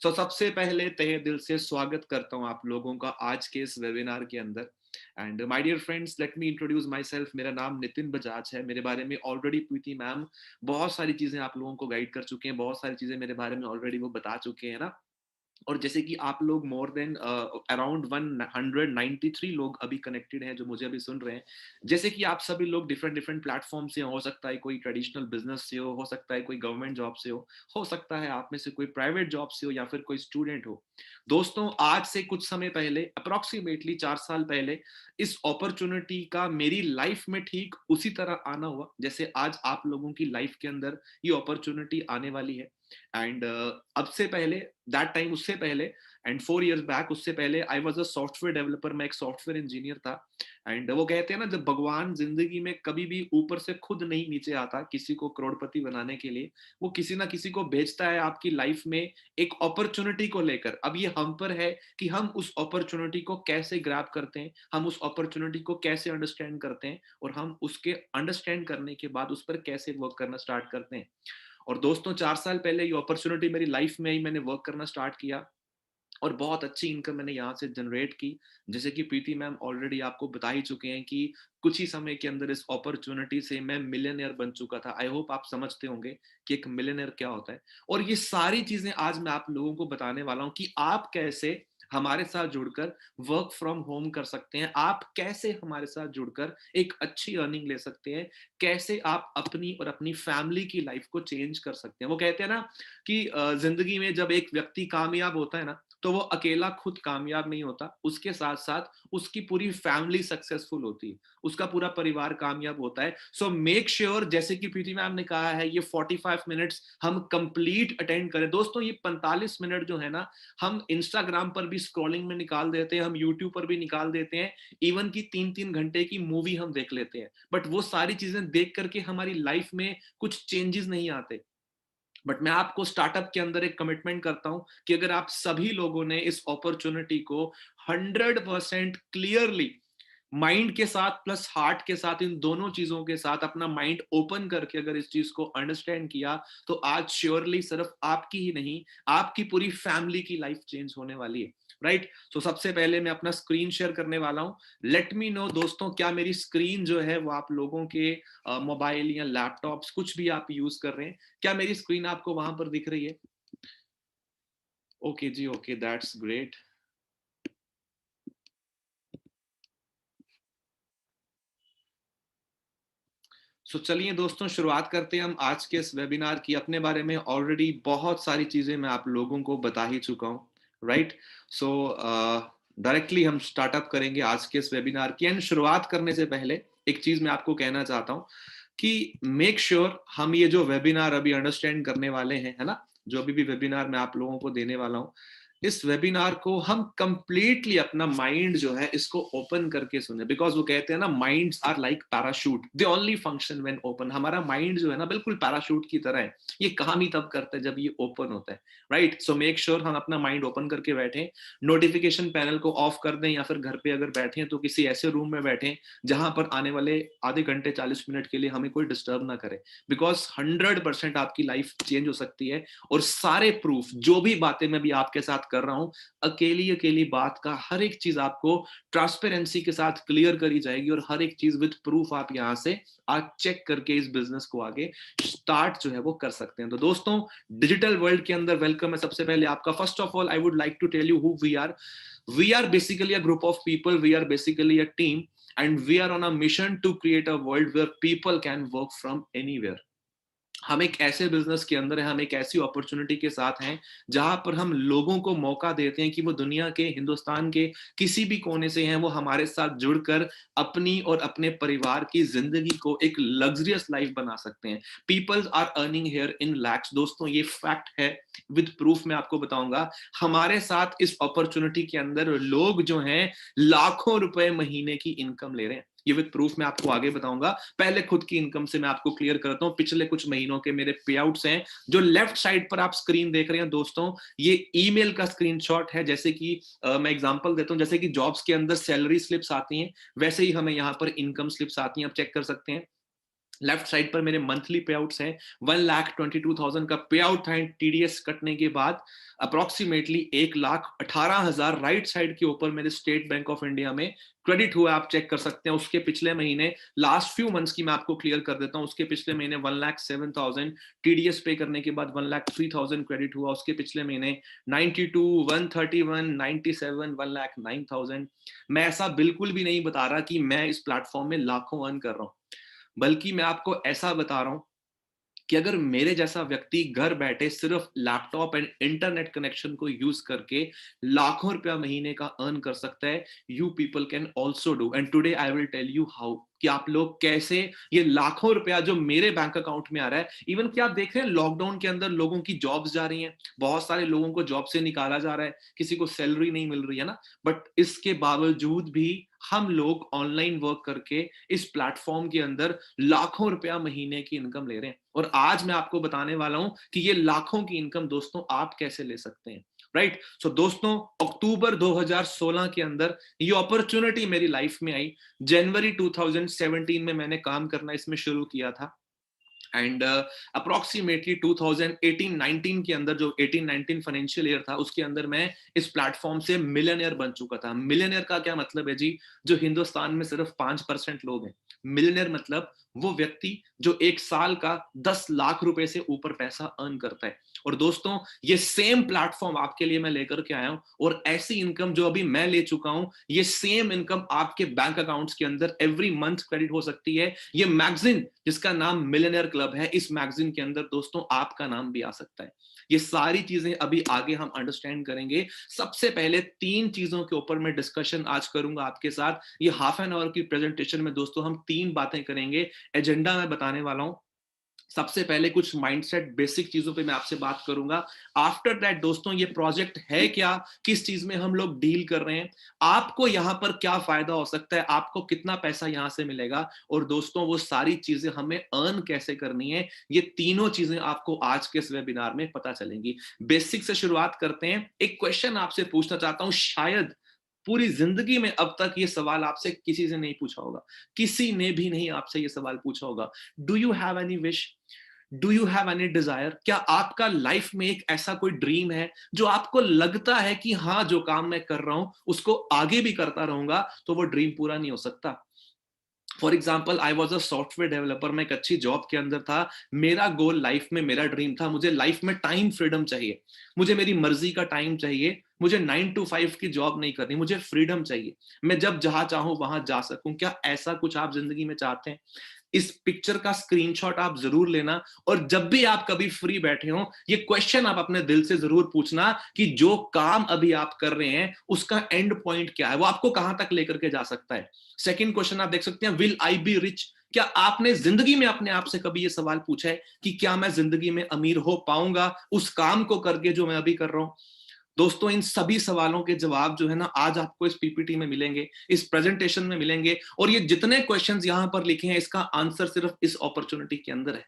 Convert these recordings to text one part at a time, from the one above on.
सबसे पहले तहे दिल से स्वागत करता हूँ आप लोगों का आज के इस वेबिनार के अंदर। And my dear friends, let me introduce myself. मेरा नाम नितिन बजाज है। मेरे बारे में ऑलरेडी प्रीति मैम बहुत सारी चीजें आप लोगों को गाइड कर चुके हैं, बहुत सारी चीजें मेरे बारे में ऑलरेडी वो बता चुके हैं ना। और जैसे कि आप लोग मोर देन अराउंड 193 लोग अभी कनेक्टेड हैं जो मुझे अभी सुन रहे हैं। जैसे कि आप सभी लोग डिफरेंट डिफरेंट प्लेटफॉर्म से हो सकता है कोई ट्रेडिशनल बिजनेस से हो सकता है कोई गवर्नमेंट जॉब से हो सकता है आप में से कोई प्राइवेट जॉब से हो या फिर कोई स्टूडेंट हो। दोस्तों, आज से कुछ समय पहले, अप्रोक्सीमेटली 4 साल पहले, इस अपॉर्चुनिटी का मेरी लाइफ में ठीक उसी तरह आना हुआ जैसे आज आप लोगों की लाइफ के अंदर ये अपॉर्चुनिटी आने वाली है। एंड अब से पहले, दैट टाइम, उससे पहले, एंड 4 years बैक, उससे पहले I was a software developer. मैं एक सॉफ्टवेयर इंजीनियर था। एंड वो कहते हैं ना, जब भगवान जिंदगी में कभी भी ऊपर से खुद नहीं नीचे आता किसी को करोड़पति बनाने के लिए, वो किसी ना किसी को भेजता है आपकी लाइफ में एक अपॉर्चुनिटी को लेकर। अब ये हम पर है कि हम उस अपॉर्चुनिटी को कैसे ग्रैब करते हैं, हम उस अपॉर्चुनिटी को कैसे अंडरस्टैंड करते हैं, और हम उसके अंडरस्टैंड करने के बाद उस पर कैसे वर्क करना स्टार्ट करते हैं। और दोस्तों, 4 साल पहले ये अपॉर्चुनिटी मेरी लाइफ में ही मैंने वर्क करना स्टार्ट किया और बहुत अच्छी इनकम मैंने यहाँ से जनरेट की। जैसे कि प्रीति मैम ऑलरेडी आपको बता ही चुके हैं कि कुछ ही समय के अंदर इस अपॉर्चुनिटी से मैं मिलियनेयर बन चुका था। आई होप आप समझते होंगे कि एक मिलियनेयर क्या होता है। और ये सारी चीजें आज मैं आप लोगों को बताने वाला हूँ कि आप कैसे हमारे साथ जुड़कर वर्क फ्रॉम होम कर सकते हैं, आप कैसे हमारे साथ जुड़कर एक अच्छी अर्निंग ले सकते हैं, कैसे आप अपनी और अपनी फैमिली की लाइफ को चेंज कर सकते हैं। वो कहते हैं ना कि जिंदगी में जब एक व्यक्ति कामयाब होता है ना, तो वो अकेला खुद कामयाब नहीं होता, उसके साथ साथ उसकी पूरी फैमिली सक्सेसफुल होती है, उसका पूरा परिवार कामयाब होता है। सो मेक श्योर, जैसे कि प्रीति मैम ने कहा है, ये 45 मिनट्स हम कंप्लीट अटेंड करें। दोस्तों, ये 45 मिनट जो है ना, हम इंस्टाग्राम पर भी स्क्रॉलिंग में निकाल देते हैं, हम यूट्यूब पर भी निकाल देते हैं, इवन की 3-3 घंटे की मूवी हम देख लेते हैं, बट वो सारी चीजें देख करके हमारी लाइफ में कुछ चेंजेस नहीं आते। बट मैं आपको स्टार्टअप के अंदर एक कमिटमेंट करता हूं कि अगर आप सभी लोगों ने इस अपॉर्चुनिटी को 100% क्लियरली, माइंड के साथ प्लस हार्ट के साथ, इन दोनों चीजों के साथ अपना माइंड ओपन करके अगर इस चीज को अंडरस्टैंड किया, तो आज श्योरली सिर्फ आपकी ही नहीं, आपकी पूरी फैमिली की लाइफ चेंज होने वाली है। राइट। सो सबसे पहले मैं अपना स्क्रीन शेयर करने वाला हूं। लेट मी नो दोस्तों, क्या मेरी स्क्रीन जो है वो आप लोगों के मोबाइल या लैपटॉप्स, कुछ भी आप यूज कर रहे हैं, क्या मेरी स्क्रीन आपको वहां पर दिख रही है? Okay ji, okay, that's great. चलिए दोस्तों, शुरुआत करते हैं हम आज के इस वेबिनार की। अपने बारे में ऑलरेडी बहुत सारी चीजें मैं आप लोगों को बता ही चुका हूँ। राइट। सो डायरेक्टली हम स्टार्टअप करेंगे आज के इस वेबिनार की। एंड शुरुआत करने से पहले एक चीज मैं आपको कहना चाहता हूँ कि मेक श्योर हम ये जो वेबिनार अभी अंडरस्टैंड करने वाले हैं, है ना, जो अभी भी वेबिनार मैं आप लोगों को देने वाला हूँ, इस वेबिनार को हम कंप्लीटली अपना माइंड जो है इसको ओपन करके सुने। बिकॉज वो कहते हैं ना, minds are like parachute, they only function when open. हमारा माइंड जो है ना, बिल्कुल पैराशूट की तरह है, ये काम ही तब करता है जब ये ओपन होता है। राइट। सो मेक श्योर हम अपना माइंड ओपन करके बैठे, नोटिफिकेशन पैनल को ऑफ कर दें, या फिर घर पे अगर बैठे हैं तो किसी ऐसे रूम में बैठे जहां पर आने वाले आधे घंटे 40 मिनट के लिए हमें कोई डिस्टर्ब ना करे। बिकॉज 100% आपकी लाइफ चेंज हो सकती है। और सारे प्रूफ, जो भी बातें मैं भी आपके साथ कर रहा हूं, अकेली अकेली बात का हर एक चीज आपको ट्रांसपेरेंसी के साथ क्लियर करी जाएगी, और हर एक चीज विद प्रूफ आप यहां से आज चेक करके इस बिजनेस को आगे स्टार्ट जो है वो कर सकते हैं। तो दोस्तों, डिजिटल वर्ल्ड के अंदर वेलकम है। सबसे पहले आपका, first of all I would like to tell you who we are. We are basically a group of people, we are basically a team, and we are on a mission to create a world where people can work from anywhere. हम एक ऐसे business के अंदर है, हम एक ऐसी opportunity के साथ हैं जहां पर हम लोगों को मौका देते हैं कि वो दुनिया के, हिंदुस्तान के किसी भी कोने से हैं, वो हमारे साथ जुड़कर अपनी और अपने परिवार की जिंदगी को एक लग्जरियस लाइफ बना सकते हैं। Peoples are earning here in lakhs. दोस्तों, ये फैक्ट है, विद प्रूफ मैं आपको बताऊंगा। हमारे साथ इस अपॉर्चुनिटी के अंदर लोग जो हैं लाखों रुपए महीने की इनकम ले रहे हैं। ये विद प्रूफ मैं आपको आगे बताऊंगा। पहले खुद की इनकम से मैं आपको क्लियर करता हूं। पिछले कुछ महीनों के मेरे पे आउट्स हैं, जो लेफ्ट साइड पर आप स्क्रीन देख रहे हैं दोस्तों, ये ईमेल का स्क्रीनशॉट है। जैसे कि मैं एग्जांपल देता हूं, जैसे कि जॉब्स के अंदर सैलरी स्लिप्स आती हैं, वैसे ही हमें यहाँ पर इनकम स्लिप्स आती हैं, आप चेक कर सकते हैं। लेफ्ट साइड पर मेरे मंथली पे आउट्स हैं, 1,22,000 का पे आउट था टीडीएस कटने के बाद। अप्रोक्सीमेटली 1,18,000 राइट साइड के ऊपर मेरे स्टेट बैंक ऑफ इंडिया में क्रेडिट हुआ, आप चेक कर सकते हैं। उसके पिछले महीने, लास्ट फ्यू मंथ्स की मैं आपको क्लियर कर देता हूं, उसके पिछले महीने 1,07,000 टीडीएस पे करने के बाद 1,03,000 क्रेडिट हुआ। उसके पिछले महीने 92, 131, 97, 1,09,000। मैं ऐसा बिल्कुल भी नहीं बता रहा कि मैं इस प्लेटफॉर्म में लाखों अर्न कर रहा हूं, बल्कि मैं आपको ऐसा बता रहा हूं कि अगर मेरे जैसा व्यक्ति घर बैठे सिर्फ लैपटॉप एंड इंटरनेट कनेक्शन को यूज करके लाखों रुपया महीने का अर्न कर सकता है, you people can also do. And today I will tell you how, कि आप लोग कैसे ये लाखों रुपया जो मेरे बैंक अकाउंट में आ रहा है, इवन कि आप देख रहे हैं लॉकडाउन के अंदर लोगों की जॉब्स जा रही हैं, बहुत सारे लोगों को जॉब से निकाला जा रहा है, किसी को सैलरी नहीं मिल रही है ना, बट इसके बावजूद भी हम लोग ऑनलाइन वर्क करके इस प्लेटफॉर्म के अंदर लाखों रुपया महीने की इनकम ले रहे हैं। और आज मैं आपको बताने वाला हूं कि ये लाखों की इनकम दोस्तों आप कैसे ले सकते हैं, राइट। सो दोस्तों, अक्टूबर 2016 के अंदर ये अपॉर्चुनिटी मेरी लाइफ में आई। जनवरी 2017 में मैंने काम करना इसमें शुरू किया था। एंड अप्रोक्सीमेटली 2018-19 के अंदर, जो 18-19 फाइनेंशियल ईयर था, उसके अंदर मैं इस प्लेटफॉर्म से मिलियनियर बन चुका था। मिलियनियर का क्या मतलब है जी? जो हिंदुस्तान में सिर्फ 5% लोग हैं। मिलियनियर मतलब वो व्यक्ति जो एक साल का 10 लाख रुपए से ऊपर पैसा अर्न करता है। और दोस्तों, ये सेम प्लेटफॉर्म आपके लिए मैं लेकर के आया हूं, और ऐसी इनकम जो अभी मैं ले चुका हूं, ये सेम इनकम आपके बैंक अकाउंट्स के अंदर एवरी मंथ क्रेडिट हो सकती है। ये मैगजीन जिसका नाम मिलियनियर क्लब है, इस मैगजीन के अंदर दोस्तों आपका नाम भी आ सकता है। ये सारी चीजें अभी आगे हम अंडरस्टैंड करेंगे। सबसे पहले 3 चीजों के ऊपर मैं डिस्कशन आज करूंगा आपके साथ। ये हाफ एन आवर की प्रेजेंटेशन में दोस्तों हम 3 बातें करेंगे। एजेंडा मैं बताने वाला हूं। सबसे पहले कुछ माइंडसेट बेसिक चीजों पे मैं आपसे बात करूंगा। आफ्टर दैट दोस्तों, ये प्रोजेक्ट है क्या, किस चीज में हम लोग डील कर रहे हैं, आपको यहां पर क्या फायदा हो सकता है, आपको कितना पैसा यहां से मिलेगा, और दोस्तों वो सारी चीजें हमें अर्न कैसे करनी है, ये तीनों चीजें आपको आज के इस वेबिनार में पता चलेंगी। बेसिक से शुरुआत करते हैं। एक क्वेश्चन आपसे पूछना चाहता हूं, शायद पूरी जिंदगी में अब तक ये सवाल आपसे किसी से नहीं पूछा होगा, किसी ने भी नहीं आपसे ये सवाल पूछा होगा। Do you have any wish? Do you have any desire? क्या आपका लाइफ में एक ऐसा कोई ड्रीम है जो आपको लगता है कि हाँ, जो काम मैं कर रहा हूं उसको आगे भी करता रहूंगा तो वो ड्रीम पूरा नहीं हो सकता? For example, I was a software developer, मैं एक अच्छी जॉब के अंदर था। मेरा गोल लाइफ में, मेरा ड्रीम था, मुझे लाइफ में टाइम फ्रीडम चाहिए, मुझे मेरी मर्जी का टाइम चाहिए, मुझे 9 to 5 की जॉब नहीं करनी, मुझे फ्रीडम चाहिए, मैं जब जहां चाहूं वहां जा सकूं। क्या ऐसा कुछ आप जिंदगी में चाहते हैं? इस पिक्चर का स्क्रीनशॉट आप जरूर लेना, और जब भी आप कभी फ्री बैठे हो, ये क्वेश्चन आप अपने दिल से जरूर पूछना कि जो काम अभी आप कर रहे हैं उसका एंड पॉइंट क्या है, वो आपको कहां तक लेकर के जा सकता है। सेकंड क्वेश्चन आप देख सकते हैं, विल आई बी रिच? क्या आपने जिंदगी में अपने आप से कभी ये सवाल पूछा है कि क्या मैं जिंदगी में अमीर हो पाऊंगा उस काम को करके जो मैं अभी कर रहा हूं? दोस्तों, इन सभी सवालों के जवाब जो है ना, आज आपको इस पीपीटी में मिलेंगे, इस प्रेजेंटेशन में मिलेंगे, और ये जितने क्वेश्चंस यहां पर लिखे हैं इसका आंसर सिर्फ इस अपॉर्चुनिटी के अंदर है।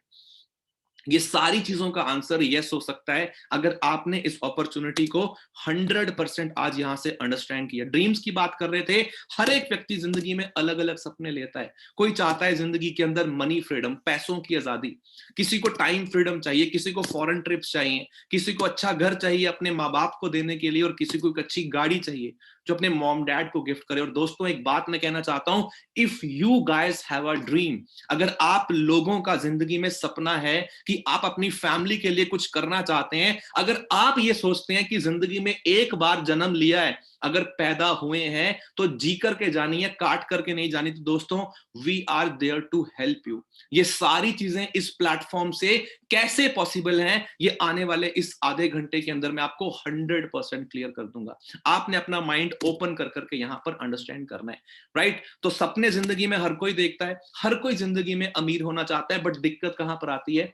ये सारी चीजों का आंसर यस हो सकता है अगर आपने इस अपॉर्चुनिटी को 100% आज यहां से अंडरस्टैंड किया। ड्रीम्स की बात कर रहे थे। हर एक व्यक्ति जिंदगी में अलग अलग सपने लेता है। कोई चाहता है जिंदगी के अंदर मनी फ्रीडम, पैसों की आजादी, किसी को टाइम फ्रीडम चाहिए, किसी को फॉरेन ट्रिप्स चाहिए, किसी को अच्छा घर चाहिए अपने माँ बाप को देने के लिए, और किसी को एक अच्छी गाड़ी चाहिए जो अपने मॉम डैड को गिफ्ट करे। और दोस्तों, एक बात मैं कहना चाहता हूं, if you guys have a dream, अगर आप लोगों का जिंदगी में सपना है कि आप अपनी फैमिली के लिए कुछ करना चाहते हैं, अगर आप ये सोचते हैं कि जिंदगी में एक बार जन्म लिया है, अगर पैदा हुए हैं तो जी करके जानी है, काट करके नहीं जानी, तो दोस्तों we are there to help you. ये सारी चीजें इस प्लेटफॉर्म से कैसे पॉसिबल हैं, ये आने वाले इस आधे घंटे के अंदर मैं आपको 100% क्लियर कर दूंगा। आपने अपना माइंड ओपन कर करके यहां पर अंडरस्टैंड करना है, राइट। तो सपने जिंदगी में हर कोई देखता है, हर कोई जिंदगी में अमीर होना चाहता है, बट दिक्कत कहां पर आती है?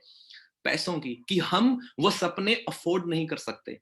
पैसों की, कि हम वो सपने अफोर्ड नहीं कर सकते।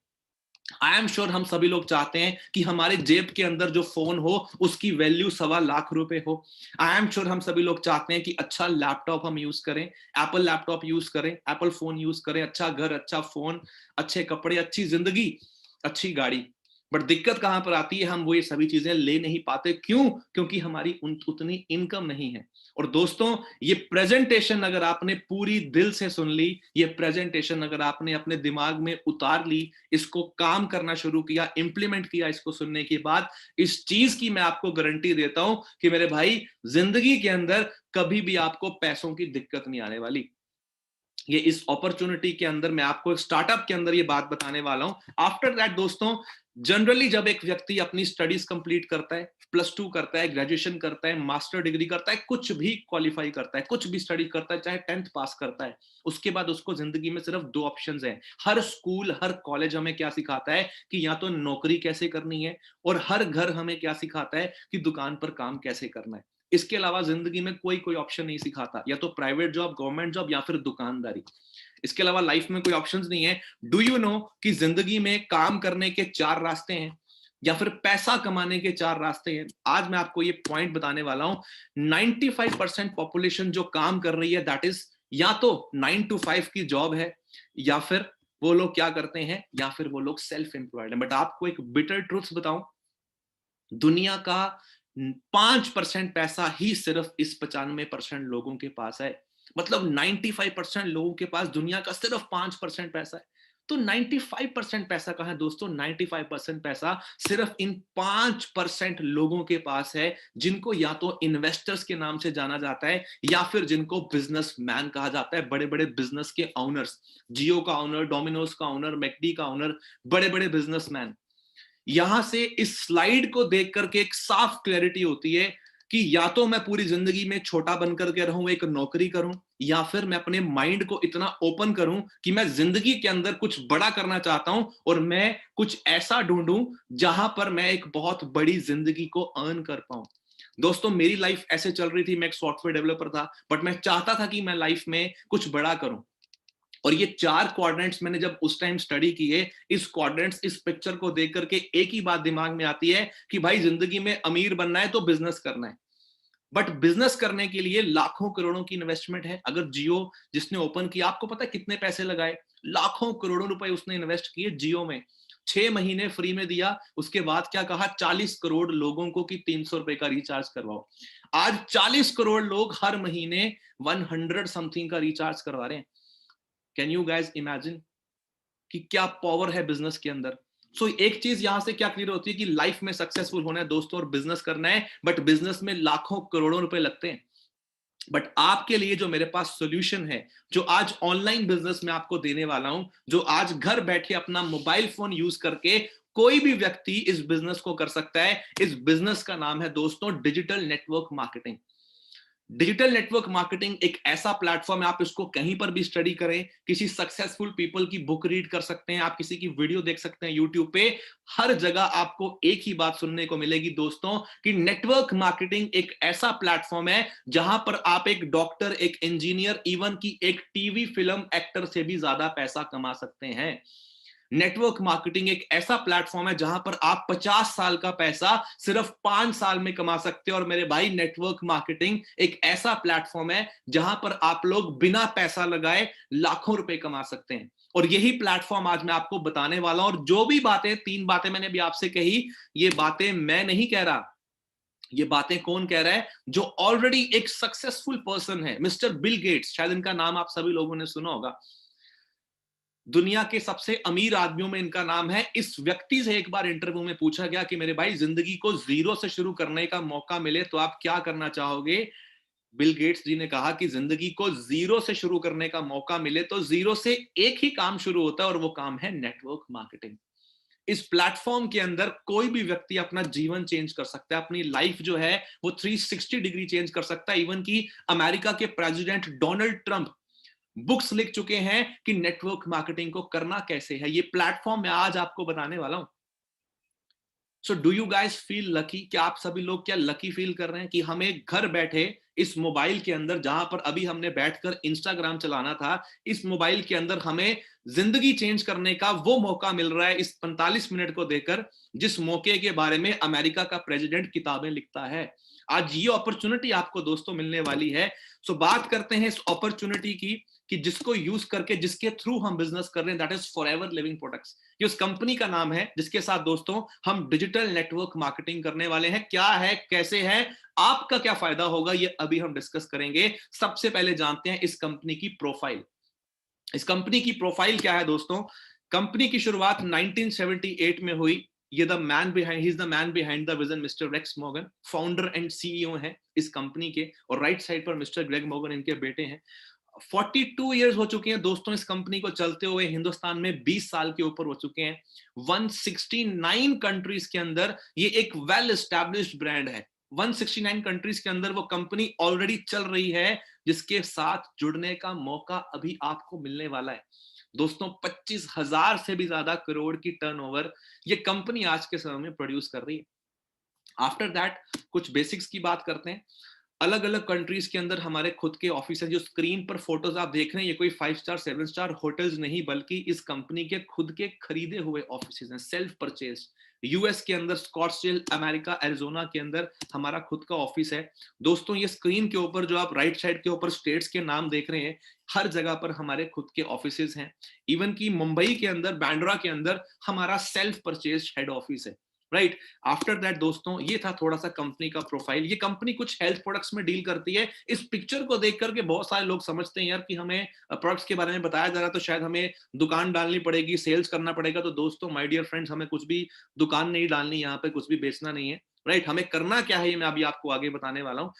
आई एम श्योर हम सभी लोग चाहते हैं कि हमारे जेब के अंदर जो फोन हो उसकी वैल्यू 1.25 लाख हो। आई एम श्योर हम सभी लोग चाहते हैं कि अच्छा लैपटॉप हम यूज करें, एप्पल लैपटॉप यूज करें, एप्पल फोन यूज करें, अच्छा घर, अच्छा फोन, अच्छे कपड़े, अच्छी जिंदगी, अच्छी गाड़ी। बट दिक्कत कहां पर आती है, हम वो ये सभी चीजें ले नहीं पाते। क्यों? क्योंकि हमारी उतनी इनकम नहीं है। और दोस्तों, ये प्रेजेंटेशन अगर आपने पूरी दिल से सुन ली, ये प्रेजेंटेशन अगर आपने अपने दिमाग में उतार ली, इसको काम करना शुरू किया, इंप्लीमेंट किया, इसको सुनने के बाद, इस चीज की मैं आपको गारंटी देता हूं कि मेरे भाई, जिंदगी के अंदर कभी भी आपको पैसों की दिक्कत नहीं आने वाली। ये इस अपॉर्चुनिटी के अंदर मैं आपको एक स्टार्टअप के अंदर ये बात बताने वाला हूं। आफ्टर दैट दोस्तों, जनरली जब एक व्यक्ति अपनी स्टडीज कंप्लीट करता है, +2 करता है, ग्रेजुएशन करता है, मास्टर डिग्री करता है, कुछ भी क्वालिफाई करता है, कुछ भी स्टडी करता है, चाहे 10th पास करता है, उसके बाद उसको जिंदगी में सिर्फ 2 ऑप्शंस हैं। हर स्कूल, हर कॉलेज हमें क्या सिखाता है कि या तो नौकरी कैसे करनी है, और हर घर हमें क्या सिखाता है कि दुकान पर काम कैसे करना है। इसके अलावा जिंदगी में कोई कोई ऑप्शन नहीं सिखाता, या तो प्राइवेट जॉब, गवर्नमेंट जॉब, या फिर दुकानदारी। इसके अलावा लाइफ में कोई ऑप्शंस नहीं है। डू यू नो कि जिंदगी में काम करने के 4 रास्ते हैं, या फिर पैसा कमाने के 4 रास्ते हैं? आज मैं आपको ये पॉइंट बताने वाला हूं। 95% पॉपुलेशन जो काम कर रही है, दैट इज या तो 9 to 5 की जॉब है, या फिर वो लोग क्या करते हैं, या फिर वो लोग सेल्फ एम्प्लॉयड है। बट आपको एक बिटर ट्रूथ बताऊं, दुनिया का 5% पैसा ही सिर्फ इस 95% लोगों के पास है। मतलब 95% लोगों के पास दुनिया का सिर्फ 5% पैसा है। तो 95% पैसा कहां है दोस्तों? 95% पैसा सिर्फ इन 5% लोगों के पास है, जिनको या तो इन्वेस्टर्स के नाम से जाना जाता है, या फिर जिनको बिजनेसमैन कहा जाता है, बड़े बड़े बिजनेस के ओनर्स। जियो का ओनर, डोमिनोज का ओनर, मैकडी का ओनर, बड़े बड़े बिजनेसमैन। यहां से इस स्लाइड को देख करके एक साफ क्लैरिटी होती है कि या तो मैं पूरी जिंदगी में छोटा बनकर के रहूं, एक नौकरी करूं, या फिर मैं अपने माइंड को इतना ओपन करूं कि मैं जिंदगी के अंदर कुछ बड़ा करना चाहता हूं, और मैं कुछ ऐसा ढूंढूं जहां पर मैं एक बहुत बड़ी जिंदगी को अर्न कर पाऊं। दोस्तों, मेरी लाइफ ऐसे चल रही थी, मैं एक सॉफ्टवेयर डेवलपर था, बट मैं चाहता था कि मैं लाइफ में कुछ बड़ा करूं। और ये 4 क्वाड्रेंट्स मैंने जब उस टाइम स्टडी किए, इस क्वाड्रेंट्स, इस पिक्चर को देख करके एक ही बात दिमाग में आती है कि भाई, जिंदगी में अमीर बनना है तो बिजनेस करना है। बट बिजनेस करने के लिए लाखों करोड़ों की इन्वेस्टमेंट है। अगर जियो जिसने ओपन किया, आपको पता है कितने पैसे लगाए? लाखों करोड़ों रुपए उसने इन्वेस्ट किए जियो में। 6 महीने फ्री में दिया, उसके बाद क्या कहा? 40 करोड़ लोगों को कि 300 रुपए का रिचार्ज करवाओ। आज 40 करोड़ लोग हर महीने 100 समथिंग का रिचार्ज करवा रहे हैं। कैन यू गाइज इमेजिन कि क्या पावर है बिजनेस के अंदर? एक चीज यहां से क्या क्लियर होती है कि लाइफ में सक्सेसफुल होना है दोस्तों, और बिजनेस करना है, बट बिजनेस में लाखों करोड़ों रुपए लगते हैं। बट आपके लिए जो मेरे पास सोल्यूशन है, जो आज ऑनलाइन बिजनेस में आपको देने वाला हूं, जो आज घर बैठे अपना मोबाइल फोन यूज करके कोई भी व्यक्ति इस बिजनेस को कर सकता है। इस बिजनेस का नाम है दोस्तों digital network marketing. Digital network marketing एक ऐसा प्लेटफॉर्म है, आप इसको कहीं पर भी स्टडी करें, किसी सक्सेसफुल पीपल की बुक रीड कर सकते हैं, आप किसी की वीडियो देख सकते हैं यूट्यूब पे। हर जगह आपको एक ही बात सुनने को मिलेगी दोस्तों, कि नेटवर्क मार्केटिंग एक ऐसा प्लेटफॉर्म है जहां पर आप एक डॉक्टर, एक इंजीनियर, इवन की एक टीवी फिल्म एक्टर से भी ज्यादा पैसा कमा सकते हैं। नेटवर्क मार्केटिंग एक ऐसा प्लेटफॉर्म है जहां पर आप 50 साल का पैसा सिर्फ 5 साल में कमा सकते हैं। और मेरे भाई, नेटवर्क मार्केटिंग एक ऐसा प्लेटफॉर्म है जहां पर आप लोग बिना पैसा लगाए लाखों रुपए कमा सकते हैं। और यही प्लेटफॉर्म आज मैं आपको बताने वाला हूं। और जो भी बातें, 3 बातें मैंने अभी आपसे कही, ये बातें मैं नहीं कह रहा, ये बातें कौन कह रहा है? जो ऑलरेडी एक सक्सेसफुल पर्सन है, मिस्टर बिल गेट्स। शायद इनका नाम आप सभी लोगों ने सुना होगा। दुनिया के सबसे अमीर आदमियों में इनका नाम है। इस व्यक्ति से एक बार इंटरव्यू में पूछा गया कि मेरे भाई, जिंदगी को जीरो से शुरू करने का मौका मिले तो आप क्या करना चाहोगे? बिल गेट्स जी ने कहा कि जिंदगी को जीरो से शुरू करने का मौका मिले तो जीरो से एक ही काम शुरू होता है, और वो काम है नेटवर्क मार्केटिंग। इस प्लेटफॉर्म के अंदर कोई भी व्यक्ति अपना जीवन चेंज कर सकता है, अपनी लाइफ जो है वो 360 डिग्री चेंज कर सकता है। इवन की अमेरिका के प्रेसिडेंट डोनाल्ड ट्रंप बुक्स लिख चुके हैं कि नेटवर्क मार्केटिंग को करना कैसे है। ये प्लेटफॉर्म मैं आज आपको बताने वाला हूं। So do you guys feel lucky? क्या आप सभी लोग क्या लकी फील कर रहे हैं कि हमें घर बैठे इस मोबाइल के अंदर, जहां पर अभी हमने बैठकर इंस्टाग्राम चलाना था, इस मोबाइल के अंदर हमें जिंदगी चेंज करने का वो मौका मिल रहा है, इस 45 मिनट को देकर, जिस मौके के बारे में अमेरिका का प्रेसिडेंट किताबें लिखता है। आज ये अपॉर्चुनिटी आपको दोस्तों मिलने वाली है। बात करते हैं इस अपॉर्चुनिटी की कि जिसको यूज करके, जिसके थ्रू हम बिजनेस कर रहे हैं, that is forever living products. ये उस कंपनी का नाम है जिसके साथ दोस्तों हम डिजिटल नेटवर्क मार्केटिंग करने वाले हैं। क्या है, कैसे है, आपका क्या फायदा होगा, ये अभी हम डिस्कस करेंगे। सबसे पहले जानते हैं इस कंपनी की प्रोफाइल। इस कंपनी की प्रोफाइल क्या है दोस्तों? कंपनी की शुरुआत 1978 में हुई। ये the man behind, he is the man behind the vision, mister Rex Morgan, founder and CEO हैं इस कंपनी के। और राइट साइड पर मिस्टर ग्रेग मॉर्गन इनके बेटे हैं। 42 इयर्स हो चुके हैं दोस्तों इस कंपनी को चलते हुए। हिंदुस्तान में 20 साल के ऊपर हो चुके हैं। 169 कंट्रीज के अंदर ये एक वेल एस्टैब्लिश्ड ब्रांड है। 169 कंट्रीज के अंदर वो कंपनी ऑलरेडी चल रही है, जिसके साथ जुड़ने का मौका अभी आपको मिलने वाला है दोस्तों। 25,000 से भी ज्यादा करोड़ की टर्नओवर ये कंपनी आज के समय में प्रोड्यूस कर रही है। आफ्टर दैट कुछ बेसिक्स की बात करते हैं। अलग अलग कंट्रीज के अंदर हमारे खुद के ऑफिस हैं। जो स्क्रीन पर फोटोज आप देख रहे हैं, ये कोई 5 स्टार 7 स्टार होटल्स नहीं, बल्कि इस कंपनी के खुद के खरीदे हुए ऑफिस हैं, सेल्फ परचेज। यूएस के अंदर स्कॉट्सडेल, अमेरिका एरिजोना के अंदर हमारा खुद का ऑफिस है दोस्तों। ये स्क्रीन के ऊपर जो आप राइट साइड के ऊपर स्टेट्स के नाम देख रहे हैं, हर जगह पर हमारे खुद के ऑफिस हैं। इवन की मुंबई के अंदर, बैंड्रा के अंदर हमारा सेल्फ परचेज हेड ऑफिस है, राइट। आफ्टर दैट दोस्तों ये था थोड़ा सा कंपनी का प्रोफाइल। ये कंपनी कुछ हेल्थ प्रोडक्ट्स में डील करती है। इस पिक्चर को देख करके बहुत सारे लोग समझते हैं यार कि हमें प्रोडक्ट्स के बारे में बताया जा रहा है तो शायद हमें दुकान डालनी पड़ेगी, सेल्स करना पड़ेगा। तो दोस्तों माय डियर फ्रेंड्स, हमें कुछ भी दुकान नहीं डालनी, यहाँ पे कुछ भी बेचना नहीं है, राइट। हमें करना क्या है ये मैं अभी आपको आगे बताने वाला हूँ।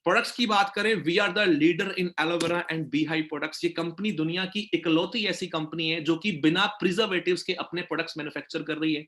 प्रोडक्ट्स की बात करें, we are the leader in aloe vera and bee hive products. ये कंपनी दुनिया की इकलौती ऐसी कंपनी है जो कि बिना प्रिजर्वेटिव्स के अपने प्रोडक्ट्स मैन्युफैक्चर कर रही है,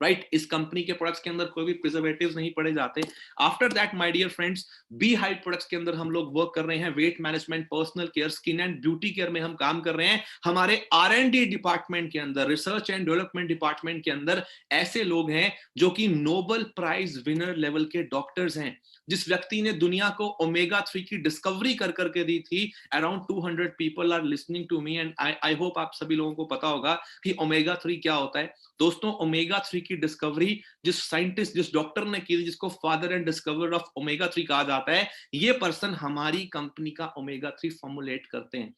राइट। इस कंपनी के प्रोडक्ट्स के अंदर कोई भी प्रिजर्वेटिव्स नहीं पड़े जाते। After that my dear friends, bee hive products के अंदर हम लोग वर्क कर रहे हैं। Weight management, personal care, skin and beauty care में हम काम कर रहे हैं। हमारे R&D डिपार्टमेंट के अंदर, रिसर्च एंड डेवलपमेंट डिपार्टमेंट के अंदर ऐसे लोग हैं जो कि नोबेल प्राइज विनर लेवल के डॉक्टर्स हैं। जिस व्यक्ति ने दुनिया को ओमेगा 3 की डिस्कवरी कर करके दी थी, around 200 people are listening to me and I hope आप सभी लोगों को पता होगा कि ओमेगा 3 क्या होता है दोस्तों। ओमेगा 3 की डिस्कवरी जिस साइंटिस्ट, जिस डॉक्टर ने की थी, जिसको father and discover of omega 3 कहा जाता है, ये पर्सन हमारी कंपनी का ओमेगा 3 फॉर्मुलेट करते हैं।